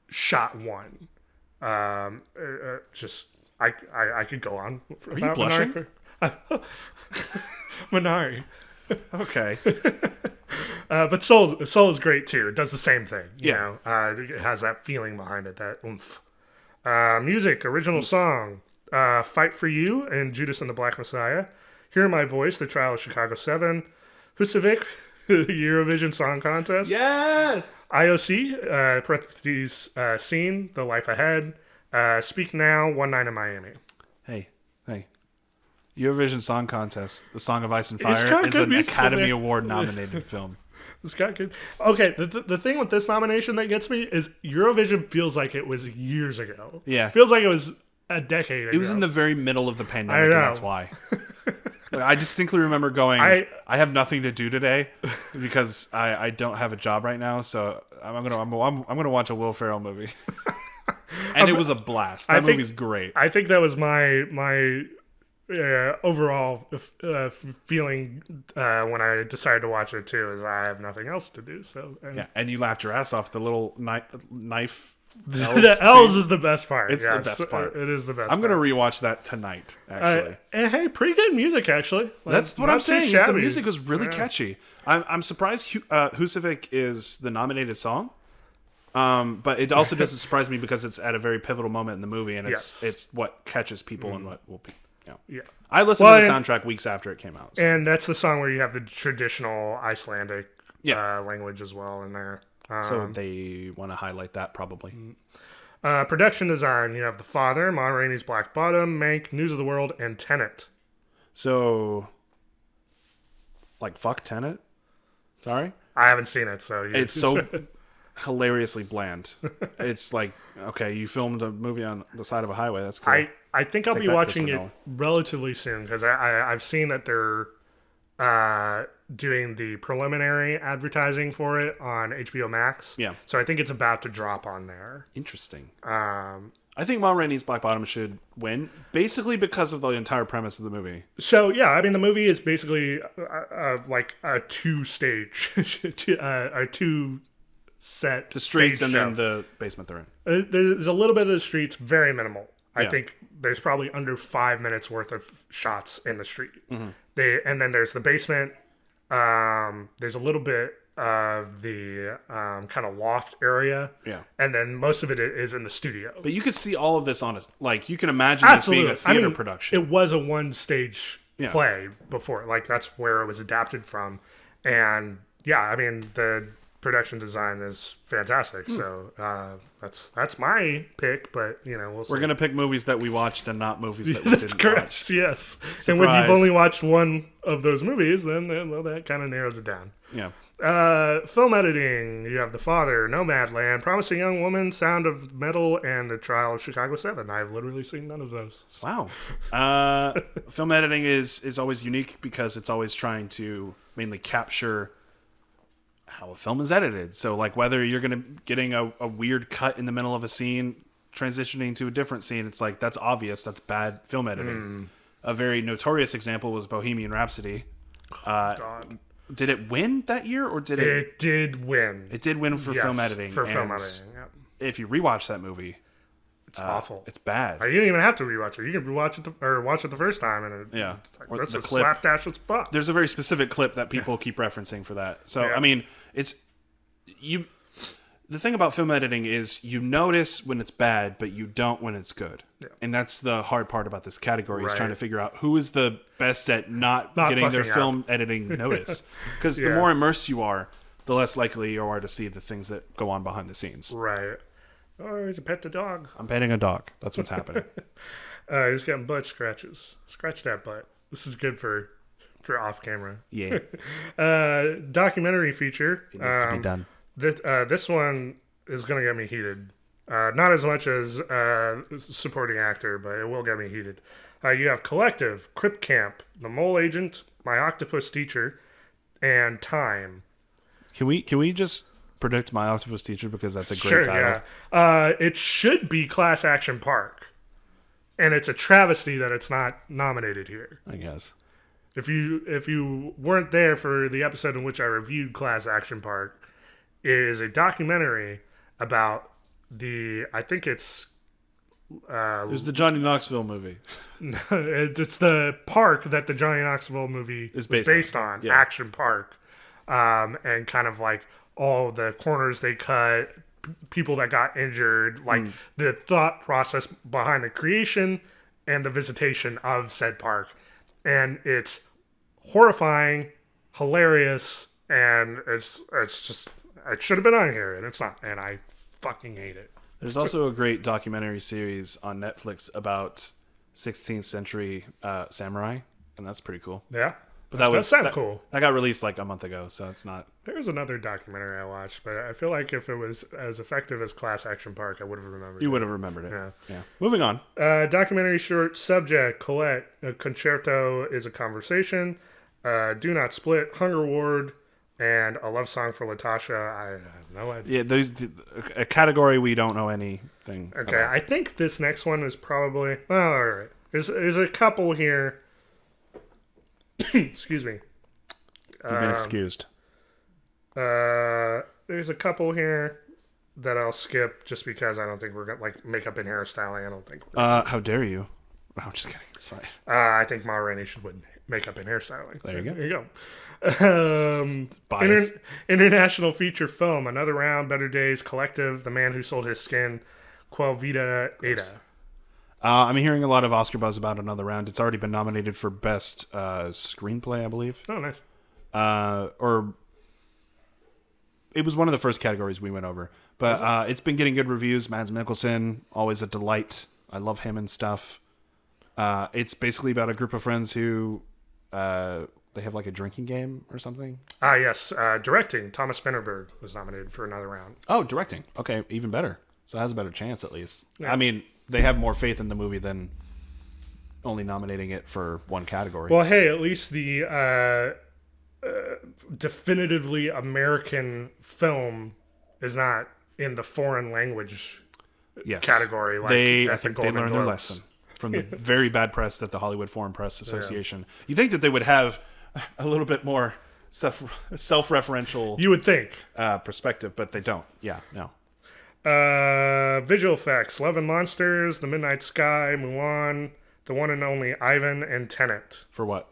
shot one. Just I could go on. Are you blushing? Minari. Okay. But Soul is great too. It does the same thing. You Yeah. know? It has that feeling behind it, that oomph. Music, original song. Fight for You and Judas and the Black Messiah. Hear My Voice, The Trial of Chicago 7. Husavik, Eurovision Song Contest. Yes! IOC, parentheses, Scene, The Life Ahead. Speak Now, One Night in Miami. Hey. Eurovision Song Contest, The Song of Ice and Fire, is an musical Academy Award nominated film. It's got good. Okay, the thing with this nomination that gets me is Eurovision feels like it was years ago. Yeah. Feels like it was a decade ago. It was in the very middle of the pandemic, and that's why. Like, I distinctly remember going, I have nothing to do today because I don't have a job right now, so I'm gonna watch a Will Ferrell movie. And it was a blast. That movie's great. I think that was my overall feeling when I decided to watch it too, is I have nothing else to do. So yeah, and you laughed your ass off the little knife The elves is the best part. It's the best part. It is the best. I'm gonna rewatch that tonight. Actually, and hey, pretty good music actually. That's what I'm saying. Is the music was really catchy. I'm surprised Husavik is the nominated song. But it also doesn't surprise me because it's at a very pivotal moment in the movie, and it's what catches people and what will be. Yeah. I listened to the soundtrack weeks after it came out. So. And that's the song where you have the traditional Icelandic language as well in there. So they want to highlight that probably. Production design, you have The Father, Ma Rainey's Black Bottom, Mank, News of the World, and Tenet. So, like, fuck Tenet? Sorry? I haven't seen it, so... It's so hilariously bland. It's like, okay, you filmed a movie on the side of a highway. That's cool. I think I'll be watching it relatively soon, because I've seen that they're doing the preliminary advertising for it on HBO Max. Yeah. So I think it's about to drop on there. Interesting. I think Ma Rainey's Black Bottom should win, basically because of the entire premise of the movie. So, yeah, I mean, the movie is basically like a two-stage, a two-set the streets and show. then the basement they're in. There's a little bit of the streets, very minimal. I think there's probably under 5 minutes worth of shots in the street. Mm-hmm. And then there's the basement. There's a little bit of the kind of loft area. Yeah. And then most of it is in the studio. But you could see all of this on like, you can imagine this being a theater production. It was a one-stage play before. Like, that's where it was adapted from. And, yeah, I mean, the production design is fantastic. So that's my pick, but we'll see. We're gonna pick movies that we watched and not movies that we didn't correct. watch. Yes. Surprise. And when you've only watched one of those movies, then that kind of narrows it down. Yeah. Film editing. You have The Father, Nomadland, Promising Young Woman, Sound of Metal, and The Trial of Chicago 7. I've literally seen none of those. Wow. Film editing is always unique because it's always trying to mainly capture how a film is edited. So, like, whether you're getting a weird cut in the middle of a scene, transitioning to a different scene, it's like, that's obvious. That's bad film editing. A very notorious example was Bohemian Rhapsody. God. Did it win that year, or did it? It did win. It did win for film editing. For film editing, yeah. If you rewatch that movie, it's awful. It's bad. You don't even have to rewatch it. You can rewatch it or watch it the first time, and it's like, that's a slapdash as fuck. There's a very specific clip that people keep referencing for that. So I mean, the thing about film editing is you notice when it's bad, but you don't when it's good. Yeah. And that's the hard part about this category is trying to figure out who is the best at not getting their film editing notice. Because the more immersed you are, the less likely you are to see the things that go on behind the scenes. Right. Oh, he's a pet the dog. I'm petting a dog. That's what's happening. He's getting butt scratches. Scratch that butt. This is good for off camera. Yeah. Documentary feature. It needs to be done. This one is going to get me heated. Not as much as supporting actor, but it will get me heated. You have Collective, Crypt Camp, The Mole Agent, My Octopus Teacher, and Time. Can we just predict My Octopus Teacher, because that's a great title? Yeah. It should be Class Action Park, and it's a travesty that it's not nominated here. I guess. If you weren't there for the episode in which I reviewed Class Action Park, it is a documentary about I think it's... it was the Johnny Knoxville movie. It's the park that the Johnny Knoxville movie is based on. Yeah. Action Park. And kind of like all the corners they cut, people that got injured, like the thought process behind the creation and the visitation of said park. And it's horrifying, hilarious, and it's just... It should have been on here, and it's not, and I fucking hate it. There's also a great documentary series on Netflix about 16th century samurai, and that's pretty cool. Yeah? But that sounds cool. That got released like a month ago, so it's not... There's another documentary I watched, but I feel like if it was as effective as Class Action Park, I would have remembered it. You would have remembered it. Yeah. Moving on. Documentary short subject, Colette, A Concerto is a Conversation, Do Not Split, Hunger Ward, and A Love Song for Latasha. I have no idea. Yeah, a category we don't know anything Okay, about. I think this next one is probably... Well, all right. There's a couple here. Excuse me. You've been excused. There's a couple here that I'll skip just because I don't think we're going to, like, makeup and hairstyling. I don't think we're gonna How dare you? I'm just kidding. It's fine. I think Ma Rainey should win makeup and hairstyling. There you go. There you go. Bias. International feature film, Another Round, Better Days, Collective, The Man Who Sold His Skin, Quell Vita, Ada. I'm hearing a lot of Oscar buzz about Another Round. It's already been nominated for Best Screenplay, I believe. Oh, nice. Or it was one of the first categories we went over. But it's been getting good reviews. Mads Mikkelsen, always a delight. I love him and stuff. It's basically about a group of friends who they have like a drinking game or something. Yes. Directing, Thomas Vinterberg was nominated for Another Round. Oh, directing. Okay, even better. So it has a better chance at least. Yeah. I mean, they have more faith in the movie than only nominating it for one category. Well, hey, at least the definitively American film is not in the foreign language category. Like I think they learned their lesson from the very bad press that the Hollywood Foreign Press Association. Yeah. You think that they would have a little bit more self-referential, you would think, perspective, but they don't. Yeah, no. Visual effects: Love and Monsters, The Midnight Sky, Mulan, The One and Only Ivan, and Tenet. For what?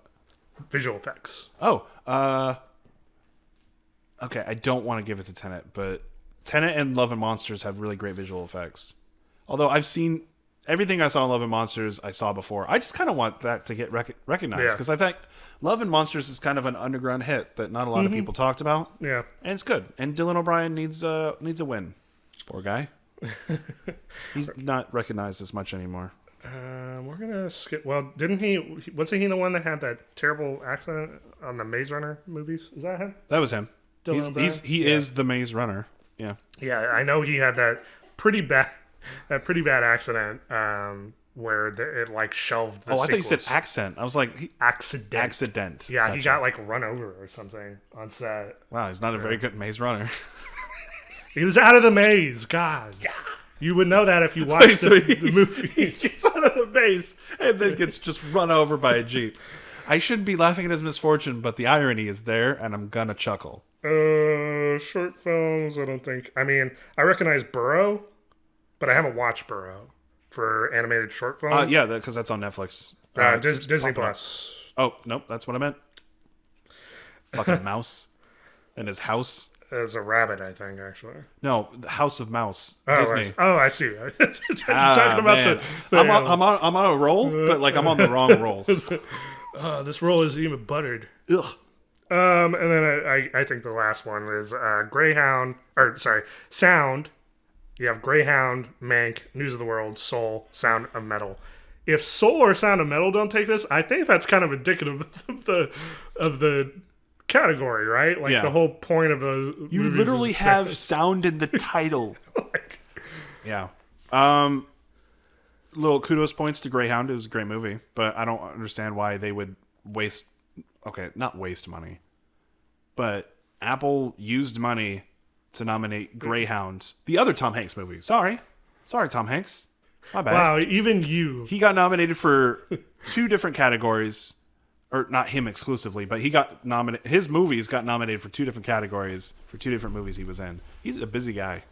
Visual effects. Oh, okay. I don't want to give it to Tenet, but Tenet and Love and Monsters have really great visual effects. Although I've seen everything I saw in Love and Monsters, I saw before. I just kind of want that to get recognized because I think Love and Monsters is kind of an underground hit that not a lot of people talked about. Yeah, and it's good. And Dylan O'Brien needs a win. Poor guy. He's not recognized as much anymore. We're gonna skip. Well, didn't he? Wasn't he the one that had that terrible accident on the Maze Runner movies? Is that him? That was him. He is the Maze Runner. Yeah. Yeah, I know he had that pretty bad accident where it like shelved. I thought you said accent. I was like accident. Yeah, gotcha. He got like run over or something on set. Wow, he's not a very good Maze Runner. He was out of the maze. God. Yeah. You would know that if you watched the movie. He gets out of the maze and then gets just run over by a Jeep. I shouldn't be laughing at his misfortune, but the irony is there, and I'm gonna chuckle. Short films, I don't think. I mean, I recognize Burrow, but I haven't watched Burrow for animated short film. Yeah, because that's on Netflix. Disney Plus. Oh, nope, that's what I meant. Fucking mouse and his house. It was a rabbit, I think, actually. No, the House of Mouse. Oh, Disney. I see. Talking about I'm on a roll, but like I'm on the wrong roll. This roll isn't even buttered. Ugh. And then I think the last one is Sound. You have Greyhound, Mank, News of the World, Soul, Sound of Metal. If Soul or Sound of Metal don't take this, I think that's kind of indicative of the category, right? Like the whole point of those. You literally have sound in the title. Yeah. Little kudos points to Greyhound. It was a great movie, but I don't understand why they would not waste money, but Apple used money to nominate Greyhound, the other Tom Hanks movie. Sorry, Tom Hanks. My bad. Wow, even you. He got nominated for 2 different categories. Or not him exclusively, but he got nominated. His movies got nominated for 2 different categories for 2 different movies he was in. He's a busy guy.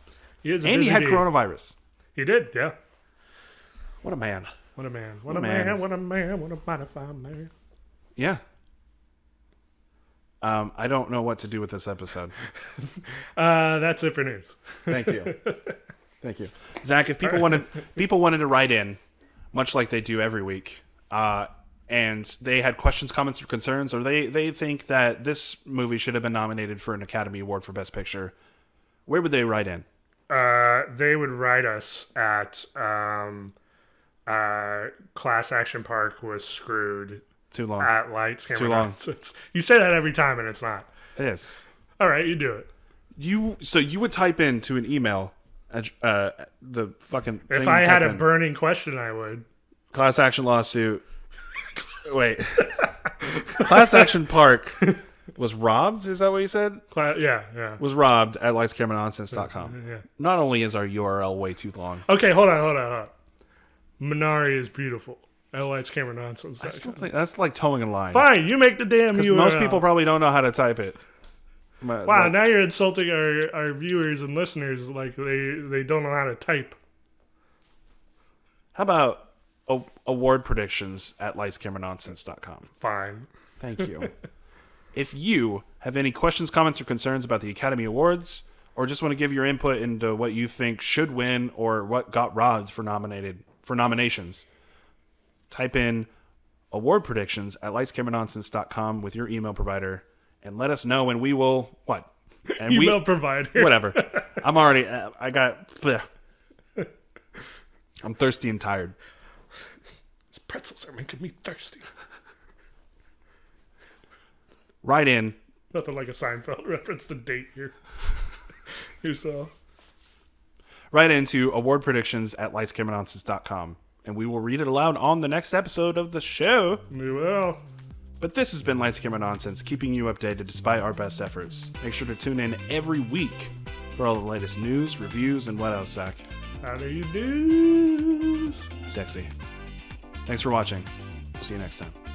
He is, and he had coronavirus. He did, yeah. What a man! What a man! What a man! What a man! What a mighty fine man! Yeah. I don't know what to do with this episode. That's it for news. Thank you. Thank you, Zach. If people wanted to write in, much like they do every week. And they had questions, comments, or concerns, or they think that this movie should have been nominated for an Academy Award for Best Picture, where would they write in? They would write us at Class Action Park was screwed. Too long. At Lights, Camera, too long. Nonsense. You say that every time, and it's not. It is. All right, you do it. You would type into an email the fucking thing. If I had a burning question, I would. Class action lawsuit. Wait. Class Action Park was robbed? Is that what you said? Yeah. Was robbed at lightscameranonsense.com. Yeah. Not only is our URL way too long. Okay, hold on. Minari is beautiful. At lightscameranonsense.com. That's like towing a line. Fine, you make the damn URL. Most people probably don't know how to type it. Wow, now you're insulting our viewers and listeners like they don't know how to type. How about award predictions at lightscameranonsense.com? Fine. Thank you. If you have any questions, comments, or concerns about the Academy Awards, or just want to give your input into what you think should win or what got robbed for nominations, type in award predictions at lightscameranonsense.com with your email provider and let us know, and we will and email provider. Whatever. I'm thirsty and tired. These pretzels are making me thirsty. Write in. Nothing like a Seinfeld reference to date here. You saw. Write into award predictions at lightscameranonsense.com, and we will read it aloud on the next episode of the show. We will. But this has been Lights Camera Nonsense, keeping you updated despite our best efforts. Make sure to tune in every week for all the latest news, reviews, and what else, Zach? How do you do? Sexy. Thanks for watching. We'll see you next time.